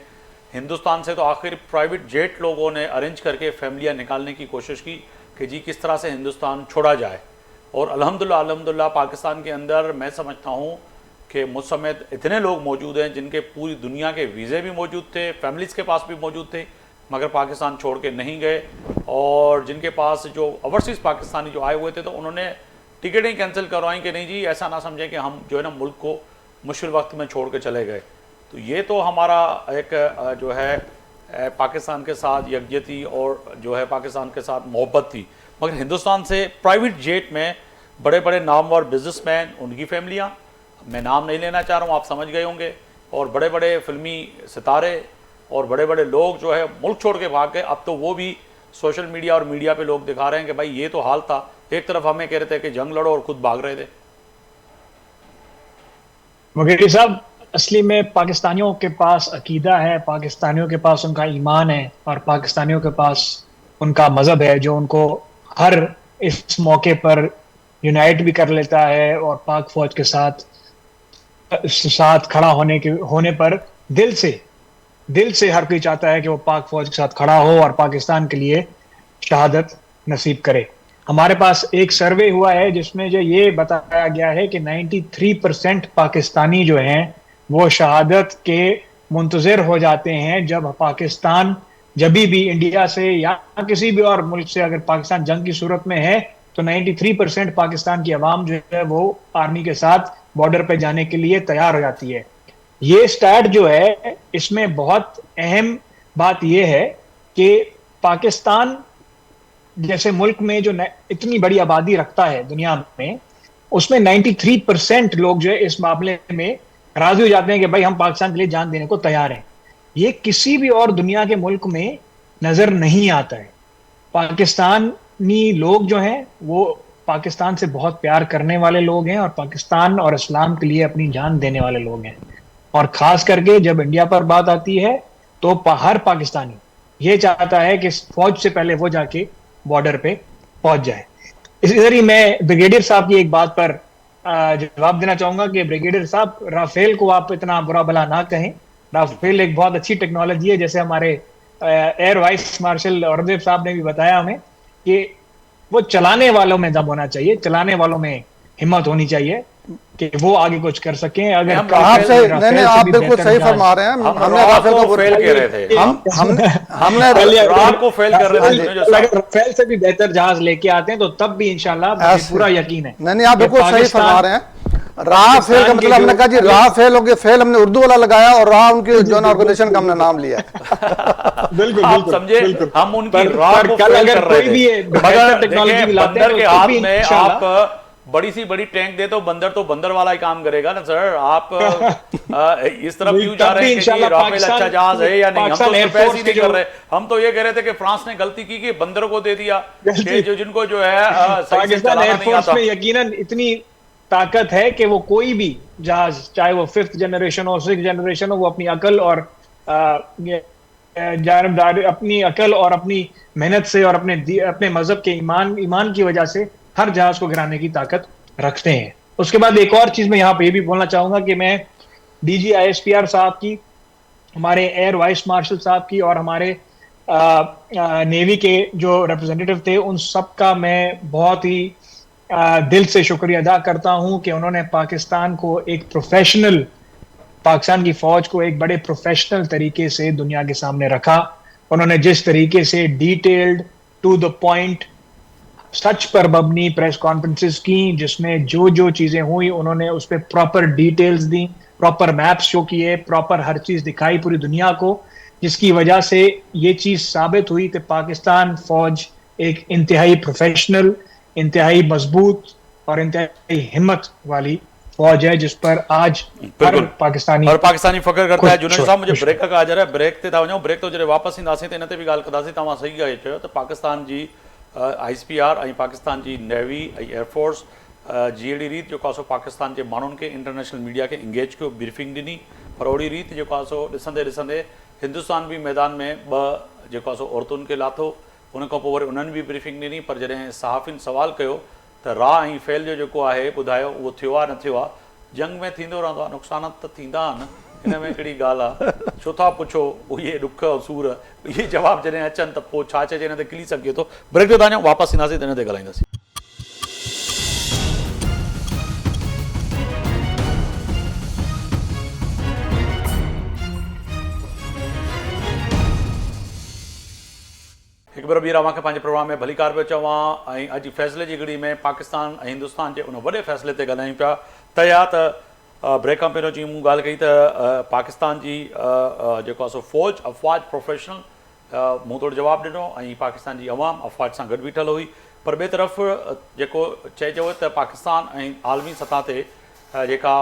हिंदुस्तान से तो आखिर प्राइवेट जेट लोगों ने अरेंज करके फैमिलियाँ निकालने की कोशिश की कि जी किस तरह से हिंदुस्तान छोड़ा जाए। और अल्हम्दुलिल्लाह पाकिस्तान के अंदर मैं समझता हूँ कि मुझ समेत इतने लोग मौजूद हैं जिनके पूरी दुनिया के वीज़े भी मौजूद थे, फैमिलीज़ के पास भी मौजूद थे, मगर पाकिस्तान छोड़ के नहीं गए। और जिनके पास जो ओवरसीज़ पाकिस्तानी जो आए हुए थे तो उन्होंने टिकटें कैंसिल करवाई कि नहीं जी ऐसा ना समझें कि हम जो है ना मुल्क को मुश्किल वक्त में छोड़ के चले गए। तो ये तो हमारा एक जो है पाकिस्तान के साथ यकजहती और जो है पाकिस्तान के साथ मोहब्बत थी। मगर हिंदुस्तान से प्राइवेट जेट में बड़े बड़े नामवर बिजनेसमैन, उनकी फैमिलियाँ, मैं नाम नहीं लेना चाह रहा हूँ, आप समझ गए होंगे, और बड़े बड़े फिल्मी सितारे और बड़े बड़े लोग जो है मुल्क छोड़ के भाग गए। अब तो वो भी सोशल मीडिया और मीडिया पे लोग दिखा रहे हैं कि भाई ये तो हाल था, एक तरफ हमें कह रहे थे कि जंग लड़ो और खुद भाग रहे थे। वकील साहब, असली में पाकिस्तानियों के पास अकीदा है, पाकिस्तानियों के पास उनका ईमान है और पाकिस्तानियों के पास उनका मजहब है जो उनको हर इस मौके पर यूनाइट भी कर लेता है और पाक फौज के साथ खड़ा होने पर दिल से हर कोई चाहता है कि वो पाक फौज के साथ खड़ा हो और पाकिस्तान के लिए शहादत नसीब करे। हमारे पास एक सर्वे हुआ है जिसमें जो ये बताया गया है कि 93% पाकिस्तानी जो हैं वो शहादत के मुंतज़िर हो जाते हैं जब पाकिस्तान जब भी इंडिया से या किसी भी और मुल्क से अगर पाकिस्तान जंग की सूरत में है तो 93% पाकिस्तान की आवाम जो है वो आर्मी के साथ बॉर्डर पे जाने के लिए तैयार हो जाती है। ये स्टैट जो है इसमें बहुत अहम बात यह है कि पाकिस्तान जैसे मुल्क में जो इतनी बड़ी आबादी रखता है दुनिया में, उसमें 93% लोग जो है इस मामले में राजी हो जाते हैं कि भाई हम पाकिस्तान के लिए जान देने को तैयार हैं। ये किसी भी और दुनिया के मुल्क में नजर नहीं आता है। पाकिस्तानी लोग जो हैं वो पाकिस्तान से बहुत प्यार करने वाले लोग हैं और पाकिस्तान और इस्लाम के लिए अपनी जान देने वाले लोग हैं। और खास करके जब इंडिया पर बात आती है तो हर पाकिस्तानी ये चाहता है कि फौज से पहले वो जाके बॉर्डर पे पहुंच जाए। इधर ही मैं ब्रिगेडियर साहब की एक बात पर जवाब देना चाहूंगा कि ब्रिगेडियर साहब, राफेल को आप इतना बुरा भला ना कहें। राफेल एक बहुत अच्छी टेक्नोलॉजी है, जैसे हमारे एयर वाइस मार्शल औरंगजेब साहब ने भी बताया हमें कि वो चलाने वालों में दम होना चाहिए, चलाने वालों में हिम्मत होनी चाहिए कि वो आगे कुछ कर सकें। अगर आप सही नहीं, आप बिल्कुल सही फरमा रहे हैं। हमने राफेल को फेल कह रहे थे, हमने राफेल को फेल कर रहे थे। अगर राफेल से भी बेहतर जहाज लेके आते हैं तो तब भी इंशाल्लाह मुझे पूरा यकीन है। नहीं, आप बिल्कुल सही फरमा रहे हैं। राफेल का मतलब हमने कहा जी राफेल हो गया, फेल हमने उर्दू वाला लगाया और राह उनकी जो ऑर्गेनाइजेशन का हमने नाम लिया है। बिल्कुल आप समझे, हम उनकी राह को फेल कर रहे थे। मगर देखिए, बंदर के हाथ में आप बड़ी सी बड़ी टैंक दे तो बंदर वाला ही काम करेगा ना सर। आप इस तरफ क्यों जा रहे हैं कि राफेल अच्छा जहाज है या नहीं? हम तो सिर्फ ही नहीं कर रहे, हम तो ये कह रहे थे कि फ्रांस ने गलती की कि बंदर को दे दिया, जो जिनको जो है सही से चलाना नहीं आता। में यकीनन इतनी ताकत है कि वो कोई भी जहाज, चाहे वो 5th जनरेशन हो 6th जनरेशन हो, वो अपनी अकल और जानबदारी, अपनी अकल और अपनी मेहनत से और अपने मजहब के ईमान की वजह से हर जहाज को गिराने की ताकत रखते हैं। उसके बाद एक और चीज मैं यहाँ पे ये भी बोलना चाहूंगा कि मैं डीजी ISPR साहब की, हमारे एयर वाइस मार्शल साहब की और हमारे नेवी के जो रिप्रेजेंटेटिव थे उन सब का मैं बहुत ही दिल से शुक्रिया अदा करता हूं कि उन्होंने पाकिस्तान को एक प्रोफेशनल, पाकिस्तान की फौज को एक बड़े प्रोफेशनल तरीके से दुनिया के सामने रखा। उन्होंने जिस तरीके से डिटेल्ड टू द पॉइंट सच पर मबनी प्रेस कॉन्फ्रेंसेस की, जिसमें जो चीजें हुई उन्होंने उस पर प्रॉपर डिटेल्स दी, प्रॉपर मैप्स शो किए, प्रॉपर हर चीज दिखाई पूरी दुनिया को, जिसकी वजह से ये चीज साबित हुई कि पाकिस्तान फौज एक इंतहाई प्रोफेशनल, इंतहाई मजबूत और इंतहाई हिम्मत वाली फौज है, जिस पर आज हर पाकिस्तानी फख्र करता है। जुनेद साहब, मुझे ब्रेक का आ जा रहा है, ब्रेक ते था वञो, ब्रेक तो जॾहिं वापस ईंदासीं त इन ते बि ॻाल्हि कंदासीं। तव्हां सही ॻाल्हि चयो त पाकिस्तान जी ISPR ऐं पाकिस्तान जी नेवी ऐं एयरफोर्स जहिड़ी रीति जेको आहे सो पाकिस्तान जे माण्हुनि खे, इंटरनेशनल मीडिया खे इंगेज कयो, ब्रीफिंग ॾिनी, पर ओड़ी रीति जेको आहे सो ॾिसंदे ॾिसंदे हिंदुस्तान बि मैदान में ॿ जेको आहे सो औरतुनि खे लाथो, उन खां पोइ वरी उन्हनि बि ब्रीफिंग ॾिनी। पर जॾहिं सहाफ़ियुनि सवाल कयो त राह ऐं फेल जो जेको आहे ॿुधायो उहो थियो आहे न थियो आहे? जंग में थींदो रहंदो आहे, नुक़सान त थींदा आहिनि, हिन में कहिड़ी ॻाल्हि आहे? छो था पुछो उहे ॾुख ऐं सूर, इहे जवाब जॾहिं अचनि त पोइ छा चइजे, हिन ते खिली सघे थो। ब्रेक ते तव्हां वापसि ईंदासीं त हिन ते ॻाल्हाईंदासीं। हिकु बार ॿीहर मूंखे पंहिंजे प्रोग्राम में भलीकार पियो चवां ऐं अॼु फ़ैसिले जी घड़ी में पाकिस्तान ऐं हिंदुस्तान जे उन वॾे फ़ैसिले ते ॻाल्हायूं पिया। त या त ब्रेक खां पहिरियों जीअं मूं ॻाल्हि कई त पाकिस्तान जी जेको आहे सो फ़ौज, अफ़वाज प्रोफेशनल, मूं थोरो जवाबु ॾिनो ऐं पाकिस्तान जी अवाम अफ़वाज सां गॾु बीठल हुई। पर ॿिए तरफ़ जेको चइजो त पाकिस्तान ऐं आलमी सतह ते जेका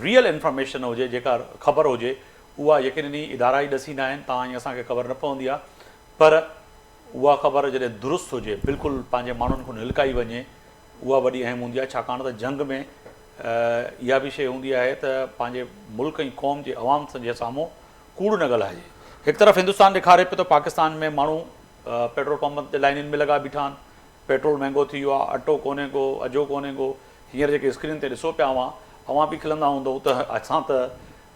रियल इंफॉर्मेशन हुजे, जेका ख़बर हुजे, उहा यकीनी इदारा ई ॾसींदा आहिनि, तव्हां ईअं असांखे ख़बर न पवंदी आहे। पर उहा ख़बर जॾहिं दुरुस्त हुजे, बिल्कुलु पंहिंजे माण्हुनि खां निलकाई वञे, उहा वॾी अहम हूंदी आहे। छाकाणि त जंग में इहा बि शइ हूंदी आहे त पंहिंजे मुल्क ऐं क़ौम जे अवाम जे साम्हूं कूड़ न ॻाल्हाइजे। हिकु तरफ़ हिंदुस्तान ॾेखारे पियो त पाकिस्तान में माण्हू पेट्रोल पंपनि ते लाइनुनि में लॻा बीठा आहिनि, पेट्रोल महांगो थी वियो आहे, अटो कोन्हे को, अजो कोन्हे को। हींअर जेके स्क्रीन ते ॾिसो पिया अवां बि खिलंदा हूंदव त असां त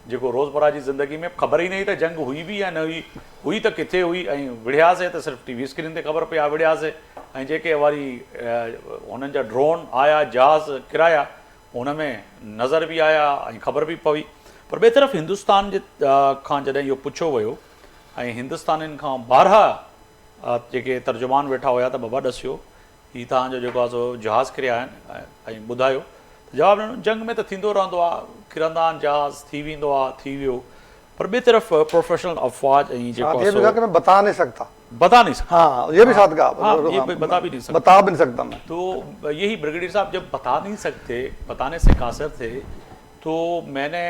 जेको रोज़मर्रा जी ज़िंदगी में ख़बर ई न हुई त जंग हुई बि या न हुई त किथे हुई, ऐं विढ़ियासीं त सिर्फ़ु TV स्क्रीन ते ख़बर पई आहे विढ़ियासीं। ऐं जेके वरी हुननि जा ड्रोन आया, जहाज़ किराया, हुन में नज़र बि आया ऐं ख़बर बि पई। पर ॿिए तरफ़ हिंदुस्तान जे खां जॾहिं इहो पुछियो वियो ऐं हिंदुस्तानियुनि खां 12 जेके तर्जुमान वेठा हुया त बाबा ॾसियो हीउ तव्हांजो जेको आहे सो जहाज़ किरिया आहिनि ऐं ॿुधायो त जवाबु ॾिनो जंग में त थींदो रहंदो आहे, किरंदा आहिनि जहाज़, थी वेंदो आहे, थी वियो। पर ॿिए तरफ़ प्रोफेशनल अफ़वाज ऐं जेको ये भी कहा कि मैं बता नहीं सकता। बता नहीं सकता। हाँ, ये भी साथ कहा। हाँ, ये बता भी नहीं सकता। बता भी नहीं सकता मैं। तो यही ब्रिगेडियर साहब जब बता नहीं सकते, बताने से कासर थे, तो मैंने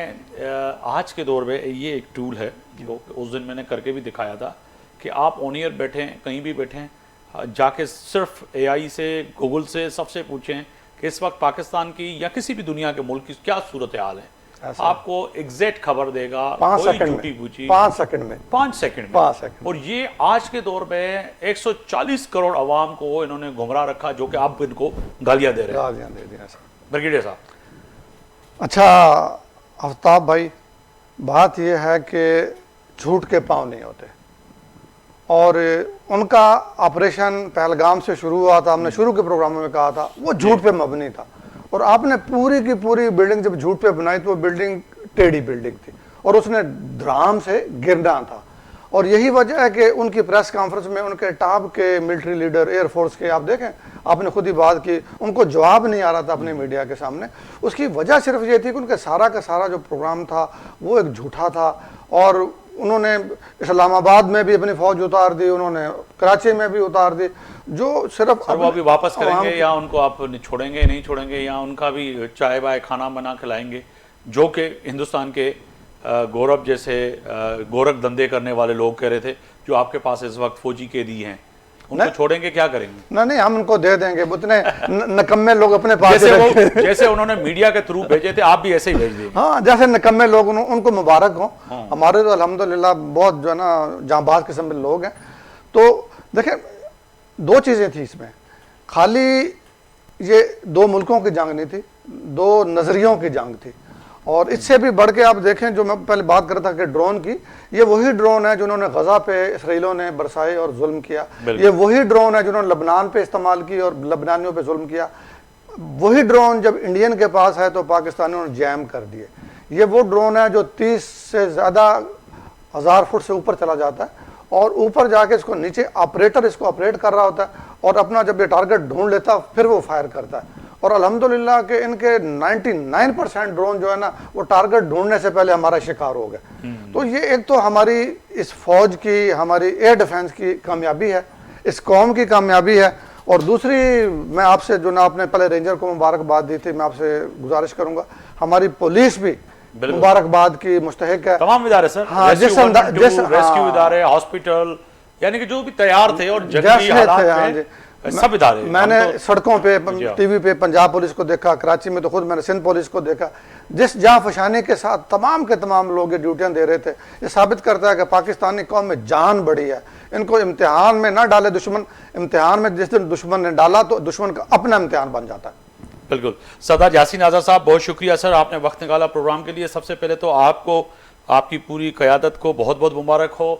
आज के दौर में ये एक टूल है जो उस दिन मैंने करके भी दिखाया था कि आप ऑन ईयर बैठें, कहीं भी बैठें, जाके सिर्फ AI से, गूगल से, सबसे पूछें कि इस वक्त पाकिस्तान की या किसी भी दुनिया के मुल्क की क्या सूरत हाल है, आपको एग्जैक्ट खबर देगा। 5 कोई सेकंड झूठी में, पूछी 5 सेकंड में, 5 सेकंड में। 5 सेकंड। और ये आज के दौर में 140 करोड़ अवाम को इन्होंने गुमराह रखा, जो कि आप इनको गालियां दे रहे हैं। गालियां दे दिया सर। ब्रिगेडियर साहब, अच्छा आफ्ताब भाई, बात यह है कि झूठ के पाँव नहीं होते, और उनका ऑपरेशन पहलगाम से शुरू हुआ था। हमने शुरू के प्रोग्रामों में कहा था वो झूठ पे मबनी था, और आपने पूरी की पूरी बिल्डिंग जब झूठ पे बनाई तो वो बिल्डिंग टेढ़ी बिल्डिंग थी और उसने धड़ाम से गिरना था। और यही वजह है कि उनकी प्रेस कॉन्फ्रेंस में उनके टॉप के मिलिट्री लीडर, एयरफोर्स के, आप देखें, आपने खुद ही बात की, उनको जवाब नहीं आ रहा था अपने मीडिया के सामने। उसकी वजह सिर्फ ये थी कि उनका सारा का सारा जो प्रोग्राम था वो एक झूठा था, और उन्होंने इस्लामाबाद में भी अपनी फौज उतार दी, उन्होंने कराची में भी उतार दी, जो सिर्फ वो अभी वापस करेंगे या उनको आप छोड़ेंगे नहीं छोड़ेंगे, या उनका भी चाय बाय खाना बना खिलाएंगे, जो कि हिंदुस्तान के गौरव जैसे गोरख धंधे करने वाले लोग कह रहे थे, जो आपके पास इस वक्त फौजी कैदी हैं, उनको छोड़ेंगे, क्या करेंगे? नहीं, हम उनको दे देंगे। उतने नकम्मे लोग अपने पास जैसे उन्होंने मीडिया के थ्रू भेजे थे, आप भी ऐसे ही भेज देंगे। हाँ, जैसे नकम्मे लोग, उनको मुबारक हो। हाँ। हमारे तो अल्हम्दुलिल्लाह बहुत जो है ना जांबाज किस्म के लोग हैं। तो देखें, 2 चीज़ें थी इसमें, खाली ये 2 मुल्कों की जंग नहीं थी, 2 नज़रियों की जंग थी। और इससे भी बढ़ के आप देखें, जो मैं पहले बात कर रहा था कि ड्रोन की, ये वही ड्रोन है जिन्होंने गजा पे इसराइलियों ने बरसाए और जुल्म किया। ये वही ड्रोन है जिन्होंने लबनान पे इस्तेमाल की और लबनानियों पे जुल्म किया। वही ड्रोन जब इंडियन के पास है तो पाकिस्तानियों ने जैम कर दिए। ये वो ड्रोन है जो 30 से ज़्यादा हज़ार फुट से ऊपर चला जाता है, और ऊपर जाके इसको नीचे ऑपरेटर इसको ऑपरेट कर रहा होता है, और अपना जब ये टारगेट ढूंढ लेता है फिर वो फायर करता है। और अल्हम्दुलिल्लाह के इनके 99% ड्रोन जो है ना वो टारगेट ढूंढने से पहले हमारा शिकार हो गए। तो ये एक तो हमारी इस फौज की, हमारी एयर डिफेंस की कामयाबी है, इस कौम की कामयाबी है। और दूसरी, मैं आपसे जो ना, आपने पहले रेंजर को मुबारकबाद दी थी, मैं आपसे गुजारिश करूंगा, हमारी पुलिस भी मुबारकबाद की मुस्तहिक है। तमाम इदारे सर, हाँ, रेस्क्यू इदारे, हॉस्पिटल, यानी कि जो भी तैयार थे और जंगी हालात में सब इदारे। मैंने सड़कों पे, टीवी पे पंजाब पुलिस को देखा, कराची में तो खुद मैंने सिंध पुलिस को देखा, जिस जाँ फशानी के साथ तमाम के तमाम लोग ये ड्यूटियाँ दे रहे थे। ये साबित करता है कि पाकिस्तानी कौम में जान बड़ी है। इनको इम्तिहान में ना डाले दुश्मन, इम्तिहान में जिस दिन दुश्मन ने डाला तो दुश्मन का अपना इम्तिहान बन जाता है। बिल्कुल। सरदार यासीन आज़ाद साहब, बहुत शुक्रिया सर, आपने वक्त निकाला प्रोग्राम के लिए। सबसे पहले तो आपको, आपकी पूरी क़यादत को बहुत बहुत मुबारक हो।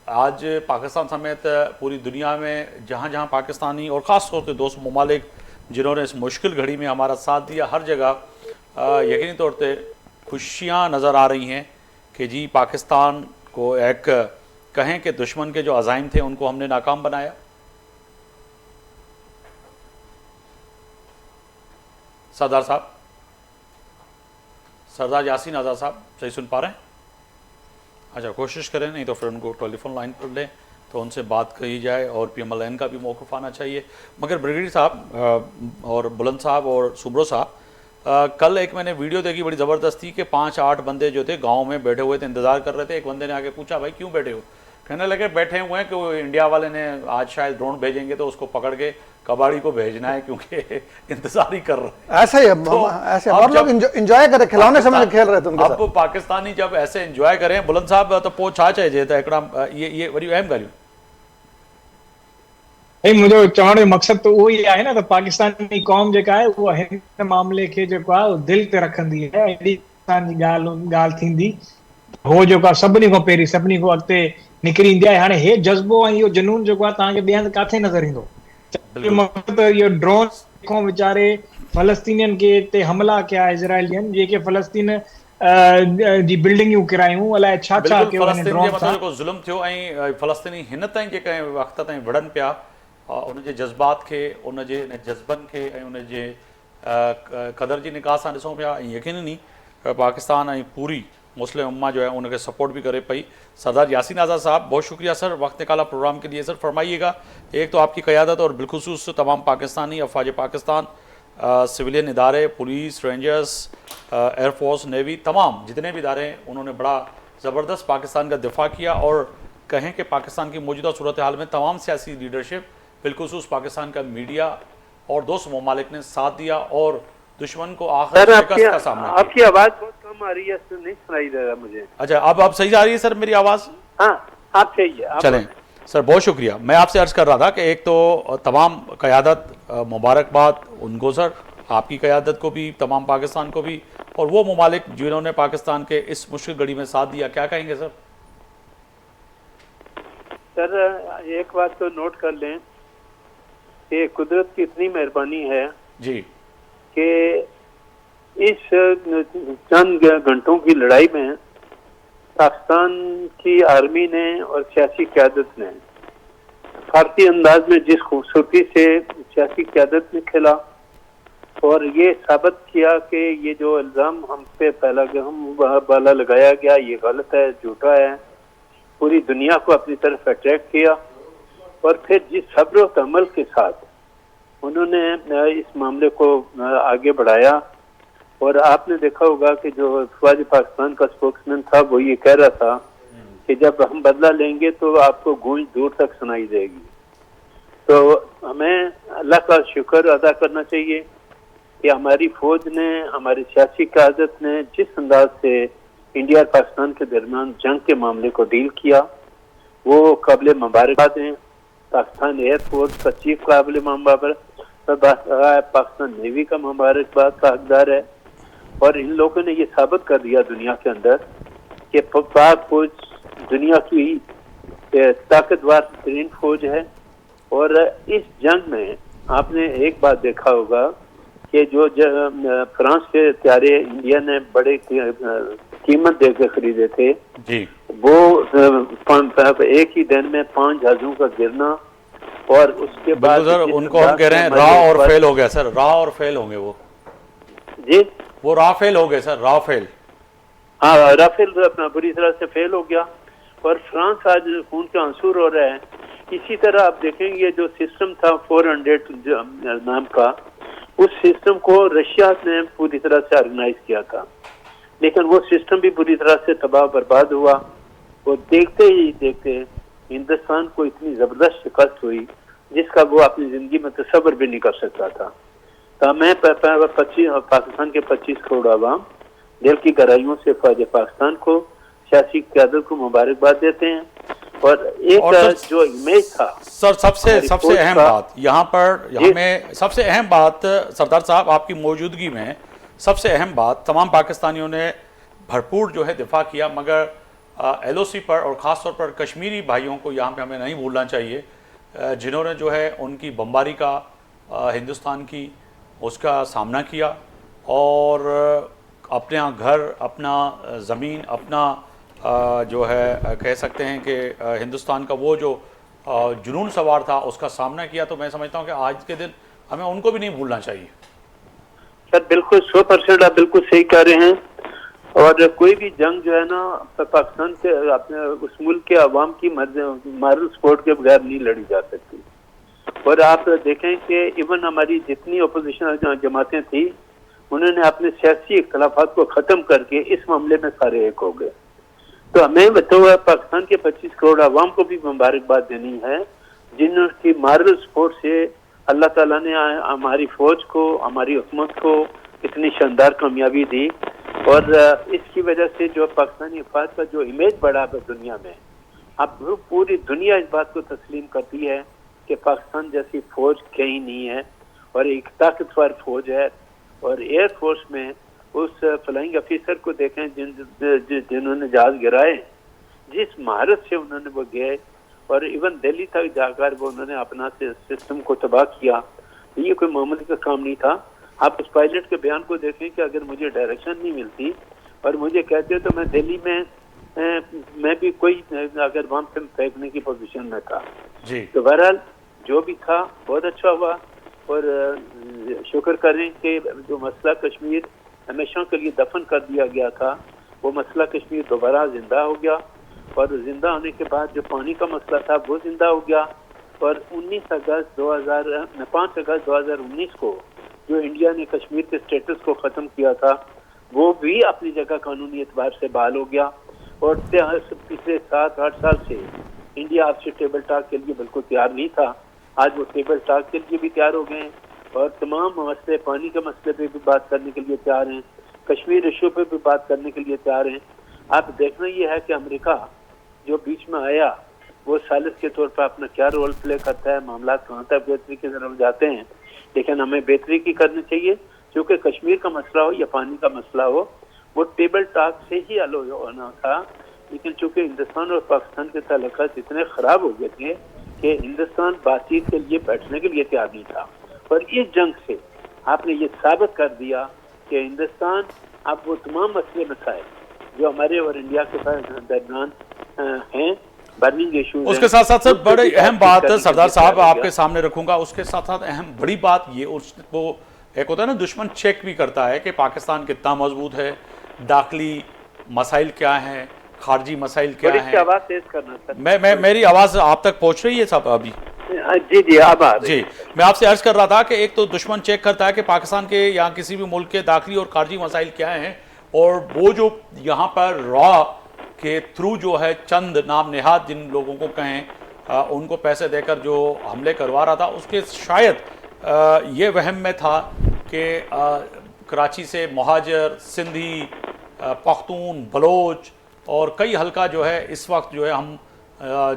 आज पाकिस्तान समेत पूरी दुनिया में जहाँ जहाँ पाकिस्तानी और ख़ास तौर पर दोस्त ममालिक जिन्होंने इस मुश्किल घड़ी में हमारा साथ दिया, हर जगह यकीनी तौर पे खुशियाँ नज़र आ रही हैं कि जी पाकिस्तान को एक कहें कि दुश्मन के जो अज़ाइम थे उनको हमने नाकाम बनाया। सरदार साहब, सरदार यासीन आज़ाद साहब सही सुन पा रहे हैं? अच्छा, कोशिश करें, नहीं तो फिर उनको टेलीफोन लाइन पर लें तो उनसे बात कही जाए, और PMLN का भी मौक़िफ़ आना चाहिए। मगर ब्रिगेडियर साहब और बुलंद साहब और सुब्रो साहब, कल एक मैंने वीडियो देखी बड़ी ज़बरदस्ती के 5-8 बंदे जो थे गांव में बैठे हुए थे, इंतज़ार कर रहे थे। एक बंदे ने आके पूछा, भाई क्यों बैठे हो? कहने लगे बैठे हुए हैं कि वो इंडिया वाले ने आज शायद ड्रोन भेजेंगे तो उसको पकड़ के कबाड़ी को भेजना है, क्योंकि इंतजार ही कर रहे हैं। ऐसा ही है, ऐसे और लोग एंजॉय करे, खिलौने समझ के खेल रहे थे। अब पाकिस्तानी जब ऐसे एंजॉय करें, बुलंद साहब, तो पोइ छा चइजे त हिकिड़ा ये वरी अहम ॻाल्हियूं। भाई मुझे चवण जो मकसद तो वो ही है ना, तो पाकिस्तानी कौम जेका है वो हिन मामले के जेको आहे दिल ते रखंदी है। एडी पाकिस्तान जी ॻाल्हि थींदी हो जेको सभिनी खां पहिरीं सभिनी खां अॻिते निकिरी ईंदी आहे। हाणे हे जज़्बो ऐं इहो जुनून जेको आहे तव्हांखे ॿिए हंधि किथे नज़र ईंदो? मक़सद इहो ड्रोन खां वीचारे फ़लस्तीनियन के ते हमला कया इज़राइलियन, जेके फ़लस्तीन जी बिल्डिंगूं किरायूं अलाए छा छा बिल्कुलु कयो हिन फ़लस्तीन जे ड्रोन मथां सां। जेको ज़ुल्म थियो ऐं फ़लस्तीनी हिन ताईं जेके वक़्त ताईं वड़नि पिया उनजे जज़्बात खे, उनजे जज़्बनि खे ऐं उनजे क़दर जी निगाह सां ॾिसूं पिया ऐं यकीनी पाकिस्तान ऐं पूरी मुस्लिम उम्मा जो है उनके सपोर्ट भी करे पई। सरदार यासीन आज़ाद साहब, बहुत शुक्रिया सर वक्त निकाला प्रोग्राम के लिए। सर फरमाइएगा, एक तो आपकी क़यादत और बिलखुसूस तमाम पाकिस्तानी अफवाज पाकिस्तान, सिविलियन इदारे, पुलिस, रेंजर्स, एयरफोर्स, नेवी, तमाम जितने भी इदारे हैं उन्होंने बड़ा ज़बरदस्त पाकिस्तान का दिफा किया और कहें कि पाकिस्तान की मौजूदा सूरत हाल में तमाम सियासी लीडरशिप, बिलखुसूस पाकिस्तान का मीडिया और दोस्त ममालिक ने साथ दिया और दुश्मन को आखिर शिकस्त का सामना किया। आपकी आवाज़ बहुत कम आ रही है, नहीं सुनाई दे रहा मुझे। अच्छा, अब सही जा रही है सर मेरी आवाज़? हाँ, आप सही है। चलें सर, बहुत शुक्रिया। मैं आपसे अर्ज़ कर रहा था कि एक तो तमाम क़यादत, मुबारकबाद उनको सर, आपकी क़यादत को भी, तमाम पाकिस्तान को भी, और वो ममालिक जिन्होंने पाकिस्तान के इस मुश्किल घड़ी में साथ दिया। क्या कहेंगे सर? सर एक बात तो नोट कर लें कि कुदरत की इतनी मेहरबानी है जी कि इस चंद घंटों की लड़ाई में पाकिस्तान की आर्मी ने और सियासी क़यादत ने भारतीय अंदाज में जिस खूबसूरती से सियासी क़यादत ने खेला और ये साबित किया कि ये जो इल्ज़ाम हम पे पहला बाला लगाया गया ये गलत है, झूठा है, पूरी दुनिया को अपनी तरफ अट्रैक्ट किया और फिर जिस सब्र और तहम्मुल के साथ उन्होंने इस मामले को आगे बढ़ाया। और आपने देखा होगा कि जो अफवाज पाकिस्तान का स्पोक्समैन था वो ये कह रहा था कि जब हम बदला लेंगे तो आपको गूंज दूर तक सुनाई देगी। तो हमें अल्लाह का शुक्र अदा करना चाहिए कि हमारी फौज ने, हमारी सियासी क़यादत ने जिस अंदाज से इंडिया और पाकिस्तान के दरमियान जंग के मामले को डील किया वो काबिल मुबारकबाद हैं। पाकिस्तान एयरफोर्स का चीफ काबिल पाकिस्तान नेवी का मुबारकबाद का हकदार है और इन लोगों ने ये साबित कर दिया दुनिया के अंदर कि पाक फौज दुनिया की ताकतवर तरीन फौज है। और इस जंग में आपने एक बात देखा होगा कि जो फ्रांस के हथियारे इंडिया ने बड़े कीमत देकर खरीदे थे जी, वो एक ही दिन में 5 जहाजों का गिरना और उसके बाद सर उनको हम कह रहे हैं रा और फेल हो गया सर, रा और फेल होंगे वो जी, वो राफेल हो गए सर, राफेल। हाँ, राफेल बुरी तरह से फेल हो गया और फ्रांस आज खून के आंसू रो रहा है। इसी तरह आप देखेंगे जो सिस्टम था 400 नाम का, उस सिस्टम को रशिया ने पूरी तरह से ऑर्गेनाइज किया था लेकिन वो सिस्टम भी पूरी तरह से तबाह बर्बाद हुआ। वो देखते ही देखते हिंदुस्तान को इतनी जबरदस्त शिकस्त हुई जिसका वो अपनी जिंदगी में तसव्वुर भी नहीं कर सकता था। तो मैं पाकिस्तान के 25 करोड़ आवाम दिल की गहराइयों से फौज पाकिस्तान को, सियासी क़यादत को मुबारकबाद देते हैं। और एक जो इमेज था सर, सबसे अहम बात यहाँ पर हमें सबसे अहम बात सरदार साहब आपकी मौजूदगी में सबसे अहम बात, तमाम पाकिस्तानियों ने भरपूर जो है दिफा किया, मगर LOC पर और ख़ास तौर पर कश्मीरी भाइयों को यहाँ पे हमें नहीं भूलना चाहिए जिन्होंने जो है उनकी बमबारी का हिंदुस्तान की उसका सामना किया और अपना घर, अपना ज़मीन, अपना जो है कह सकते हैं कि हिंदुस्तान का वो जो जुनून सवार था उसका सामना किया। तो मैं समझता हूँ कि आज के दिन हमें उनको भी नहीं भूलना चाहिए। सर बिल्कुल 100% आप बिल्कुल सही कह रहे हैं। और कोई भी जंग जो है ना पाकिस्तान के अपने उस मुल्क के अवाम की मॉरल सपोर्ट के बगैर नहीं लड़ी जा सकती। और आप देखें कि इवन हमारी जितनी अपोजिशन जमातें थी उन्होंने अपने सियासी इख्तलाफात को ख़त्म करके इस मामले में सारे एक हो गए। तो हमें तो पाकिस्तान के 25 करोड़ अवाम को भी मुबारकबाद देनी है जिनकी मॉरल सपोर्ट से अल्लाह ताला ने हमारी फौज को, हमारी हुकूमत को इतनी शानदार कामयाबी दी। और इसकी वजह से जो पाकिस्तानी अफवाज का जो इमेज बढ़ा है दुनिया में, अब पूरी दुनिया इस बात को तस्लीम करती है कि पाकिस्तान जैसी फौज कहीं नहीं है और एक ताकतवर फौज है। और एयरफोर्स में उस फ्लाइंग ऑफिसर को देखें जिन्होंने जहाज गिराए, जिस महारत से उन्होंने वो गए और इवन दिल्ली तक जाकर वो उन्होंने अपना सिस्टम को तबाह किया। ये कोई मामूली का काम नहीं था। आप उस पायलट के बयान को देखें कि अगर मुझे डायरेक्शन नहीं मिलती और मुझे कहते हो तो मैं दिल्ली में मैं भी कोई अगर बम फेंकने की पोजीशन में था जी। तो बहरहाल जो भी था बहुत अच्छा हुआ और शुक्र करें कि जो मसला कश्मीर हमेशा के लिए दफन कर दिया गया था वो मसला कश्मीर दोबारा जिंदा हो गया और जिंदा होने के बाद जो पानी का मसला था वो जिंदा हो गया और 5 अगस्त 2019 को जो इंडिया ने कश्मीर के स्टेटस को ख़त्म किया था वो भी अपनी जगह कानूनी एतबार से बहाल हो गया और पिछले 7-8 साल से इंडिया आपसे टेबल टॉक के लिए बिल्कुल तैयार नहीं था। आज वो टेबल टॉक के लिए भी तैयार हो गए हैं और तमाम मसले, पानी के मसले पे भी बात करने के लिए तैयार हैं, कश्मीर इशू पे भी बात करने के लिए तैयार हैं। आप देखना ये है कि अमेरिका जो बीच में आया वो सालिस के तौर पर अपना क्या रोल प्ले करता है, मामला कहाँ तक बेहतरी की तरफ जाते हैं, लेकिन हमें बेहतरी की करनी चाहिए क्योंकि कश्मीर का मसला हो या पानी का मसला हो वो टेबल टॉक से ही हल होना था। लेकिन चूंकि हिंदुस्तान और पाकिस्तान के ताल्लुकात इतने खराब हो गए थे कि हिंदुस्तान बातचीत के लिए बैठने के लिए तैयार नहीं था और इस जंग से आपने ये साबित कर दिया कि हिंदुस्तान अब वो तमाम मसले मसाइल जो हमारे और इंडिया के दरमियान हैं, बर्निंग इशूज, उसके साथ साथ सर बड़ी अहम बात सरदार साहब आपके सामने रखूंगा, उसके साथ साथ अहम बड़ी बात ये वो एक होता है ना, दुश्मन चेक भी करता है कि पाकिस्तान कितना मजबूत है, दाखिली मसाइल क्या हैं, खारजी मसाइल क्या हैं। आवाज तेज करना सर। मैं मेरी आवाज आप तक पहुंच रही है सब अभी? जी जी अब आ रही है। जी, मैं आपसे अर्ज कर रहा था कि एक तो दुश्मन चेक करता है कि पाकिस्तान के या किसी भी मुल्क के दाखिली और खारजी मसाइल क्या हैं और वो जो यहाँ पर रॉ के थ्रू जो है चंद नाम नेहाद जिन लोगों को कहें उनको पैसे देकर जो हमले करवा रहा था उसके शायद ये वहम में था कि कराची से मुहाजिर, सिंधी, पख्तून, बलोच और कई हल्का जो है इस वक्त जो है हम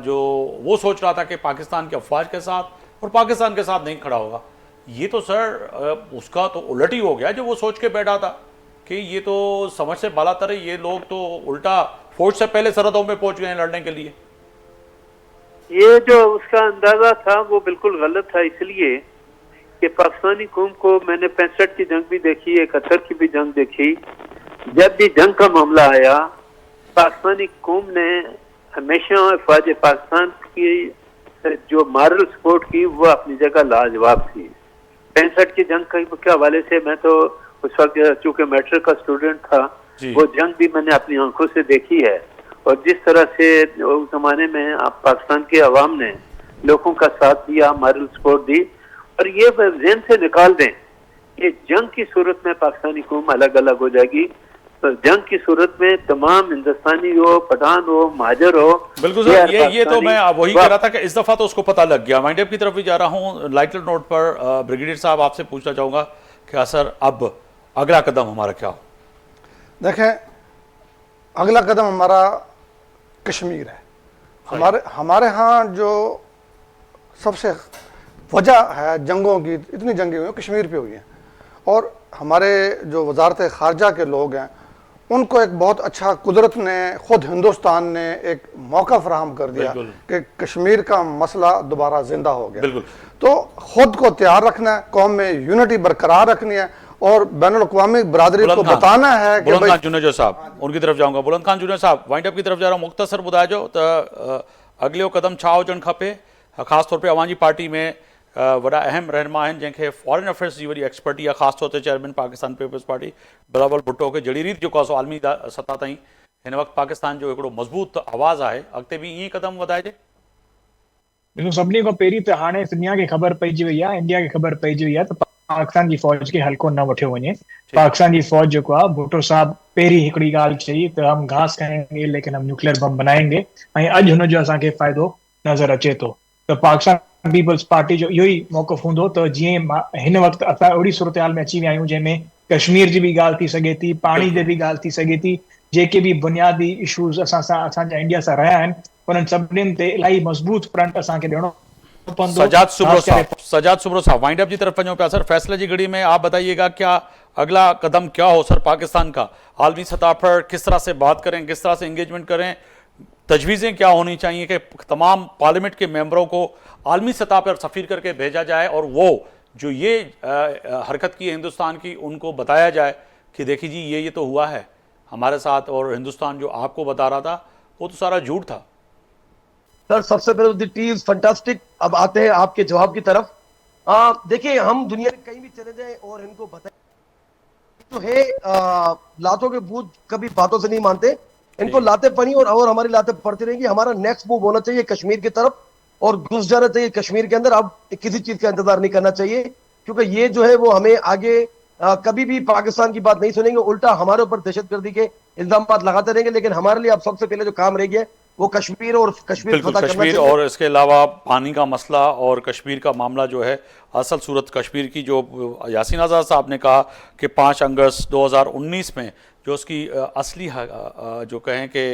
जो वो सोच रहा था कि पाकिस्तान के अफवाज के साथ और पाकिस्तान के साथ नहीं खड़ा होगा। ये तो सर उसका तो उलट ही हो गया जो वो सोच के बैठा था कि ये तो समझ से बालातर है, ये लोग तो उल्टा फौज से पहले सरहदों में पहुंच गए हैं लड़ने के लिए। ये जो उसका अंदाजा था वो बिल्कुल गलत था, इसलिए कि पाकिस्तानी कौम को मैंने 65 की जंग भी देखी, 71 की भी जंग देखी, जब भी जंग का मामला आया पाकिस्तानी कौम ने हमेशा फौज पाकिस्तान की जो मॉरल सपोर्ट की वो अपनी जगह लाजवाब थी। 65 की जंग के हवाले से मैं तो उस वक्त चूंकि मैट्रिक का स्टूडेंट था वो जंग भी मैंने अपनी आंखों से देखी है और जिस तरह से उस जमाने में आप पाकिस्तान के अवाम ने लोगों का साथ दिया, मॉरल सपोर्ट दी और ये ज़हन से निकाल दें कि जंग की सूरत में पाकिस्तानी कौम अलग अलग हो जाएगी, तो जंग की सूरत में तमाम हिंदुस्तानी हो, पठान हो, महाजर हो। बिल्कुल सर, ये तो मैं वही कह रहा था कि इस दफा तो उसको पता लग गया। वाइंड अप की तरफ भी जा रहा हूँ। लाइटर नोट पर ब्रिगेडियर साहब आपसे पूछना चाहूंगा कि सर अब अगला कदम हमारा क्या हो? देखें, अगला कदम हमारा कश्मीर है। हमारे यहाँ जो सबसे वजह है जंगों की, इतनी जंगें हुई हैं कश्मीर पे हुई हैं और हमारे जो वजारत खारजा के लोग हैं उनको एक बहुत अच्छा कुदरत ने, खुद हिंदुस्तान ने एक मौका फराहम कर दिया कि कश्मीर का मसला दोबारा जिंदा हो गया। तो खुद को तैयार रखना है, कौम में यूनिटी बरकरार रखनी है और बैनुल-अक़वामी बरादरी को बताना है कि बुलंद खान जुनेजो साहब उनकी तरफ जाऊंगा। बुलंद खान जुनेजो साहब वाइंड अप की तरफ जा रहा हूँ। मुख्तसर ॿुधाइजो त अगलो कदम छा हुजणु खपे, ख़ासि तौर पे अवां जी पार्टी में वॾा अहम रहनुमा आहिनि जंहिंखे फॉरेन अफेयर्स जी वॾी एक्सपर्टी आहे, ख़ासि तौर ते चेयरमैन पाकिस्तान पीपल्स पार्टी बिलावल भुट्टो खे जहिड़ी रीति जेको आहे सो आलमी सतह ताईं हिन वक़्तु पाकिस्तान जो हिकिड़ो मज़बूत आवाज़ आहे, अॻिते बि ईअं कदम वधाइजे? ॾिसो, सभिनी खां पहिरीं त हाणे दुनिया खे ख़बर पइजी वई आहे, इंडिया खे ख़बर पइजी वई आहे त पाकिस्तान जी फ़ौज खे हल्को न वठियो वञे। पाकिस्तान जी फ़ौज जेको आहे, भुट्टो साहब पहिरीं हिकिड़ी ॻाल्हि चई त हम घास खाएंगे लेकिन हम न्यूक्लियर बम बनाएंगे, ऐं अॼु हुनजो असांखे फ़ाइदो नज़र अचे थो। त पाकिस्तान पीपल्स पार्टी जो इहो ई मौक़िफ़ हूंदो त जीअं हिन वक़्तु असां अहिड़ी सूरत हाल में अची विया आहियूं जंहिंमें कश्मीर जी बि ॻाल्हि थी सघे थी, पाणी जी बि ॻाल्हि थी सघे थी, जेके बि बुनियादी इशूज़ असांजा इंडिया सां रहिया आहिनि उन्हनि सभिनीनि ते इलाही मज़बूत फ्रंट असांखे ॾियणो पवंदो। सजाद सुब्रो साहब वाइंड अप की तरफ वञूं पिया। सर, फैसले की घड़ी में आप बताइएगा क्या अगला कदम क्या हो सर पाकिस्तान का? आलमी सतह पर किस तरह से बात करें, किस तरह से इंगेजमेंट करें, तजवीज़ें क्या होनी चाहिए कि तमाम पार्लियामेंट के मेंबरों को आलमी सतह पर सफ़ीर करके भेजा जाए और वो जो ये हरकत की है हिंदुस्तान की उनको बताया जाए कि देखिए जी ये तो हुआ है, हमारे साथ, और हिंदुस्तान जो आपको बता रहा था वो तो सारा झूठ था। सर सबसे पहले द टी इज फंटास्टिक। अब आते हैं आपके जवाब की तरफ। देखिए, हम दुनिया में कहीं भी चले जाएं और इनको बताएं तो है, लातों के भूत कभी बातों से नहीं मानते। इनको लाते पड़ी और हमारी लाते पड़ती रहेंगी। हमारा नेक्स्ट मूव होना चाहिए कश्मीर की तरफ और घुस जाना चाहिए कश्मीर के अंदर। अब किसी चीज का इंतजार नहीं करना चाहिए, क्योंकि ये जो है वो हमें आगे कभी भी पाकिस्तान की बात नहीं सुनेंगे, उल्टा हमारे ऊपर दहशतगर्दी के इल्जाम लगाते रहेंगे। लेकिन हमारे लिए अब सबसे पहले जो काम रह गया वो कश्मीर और कश्मीर बिल्कुल फतह करना कश्मीर, चाहिए। और इसके अलावा पानी का मसला और कश्मीर का मामला जो है, असल सूरत कश्मीर की, जो यासीन आज़ाद साहब ने कहा कि 5 अगस्त 2019 में जो उसकी असली जो कहें कि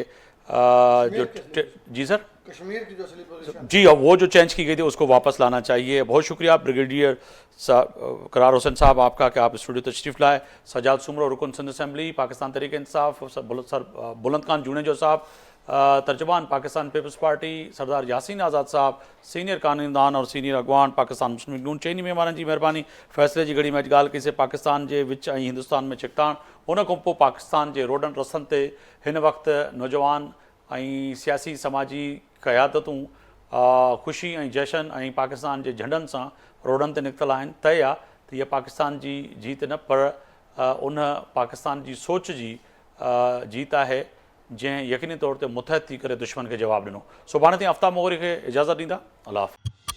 जी सर, कश्मीर की जो असली पोजीशन जी, अब वो जो चेंज की गई थी उसको वापस लाना चाहिए। बहुत शुक्रिया ब्रिगेडियर करार हुसैन साहब आपका कि आप स्टूडियो तशरीफ़ लाए। सजाद सुमरो, रुकन सिंध असम्बली पाकिस्तान तहरीक इंसाफ, सर बुलंद खान जूनेजो साहब, तर्जमान पाकिस्तान पीपल्स पार्टी, सरदार यासीन आज़ाद साहब, सीनियर कानूनदान और सीनियर अगवान पाकिस्तान मुस्लिम लीग नून, चईनी महिमाननि जी महिरबानी। फ़ैसिले जी घड़ी में अॼु ॻाल्हि कईसीं पाकिस्तान जे विच ऐं हिंदुस्तान में छिकताण। उन खां पोइ पाकिस्तान जे रोडनि रस्तनि ते हिन वक़्तु नौजवान ऐं सियासी समाजी क़यादतूं ख़ुशी ऐं जशन ऐं पाकिस्तान जे झंडनि सां रोडनि ते निकितल आहिनि। तय आहे त इहा पाकिस्तान जी जीत न, पर उन पाकिस्तान जी सोच जी जीत आहे जंहिं यकीनी तौर ते मुतहद थी करे दुश्मन खे जवाबु ॾिनो। सुभाणे ताईं आफ्ताब मोगरी खे इजाज़त ॾींदा। अल्लाह हाफ़िज़।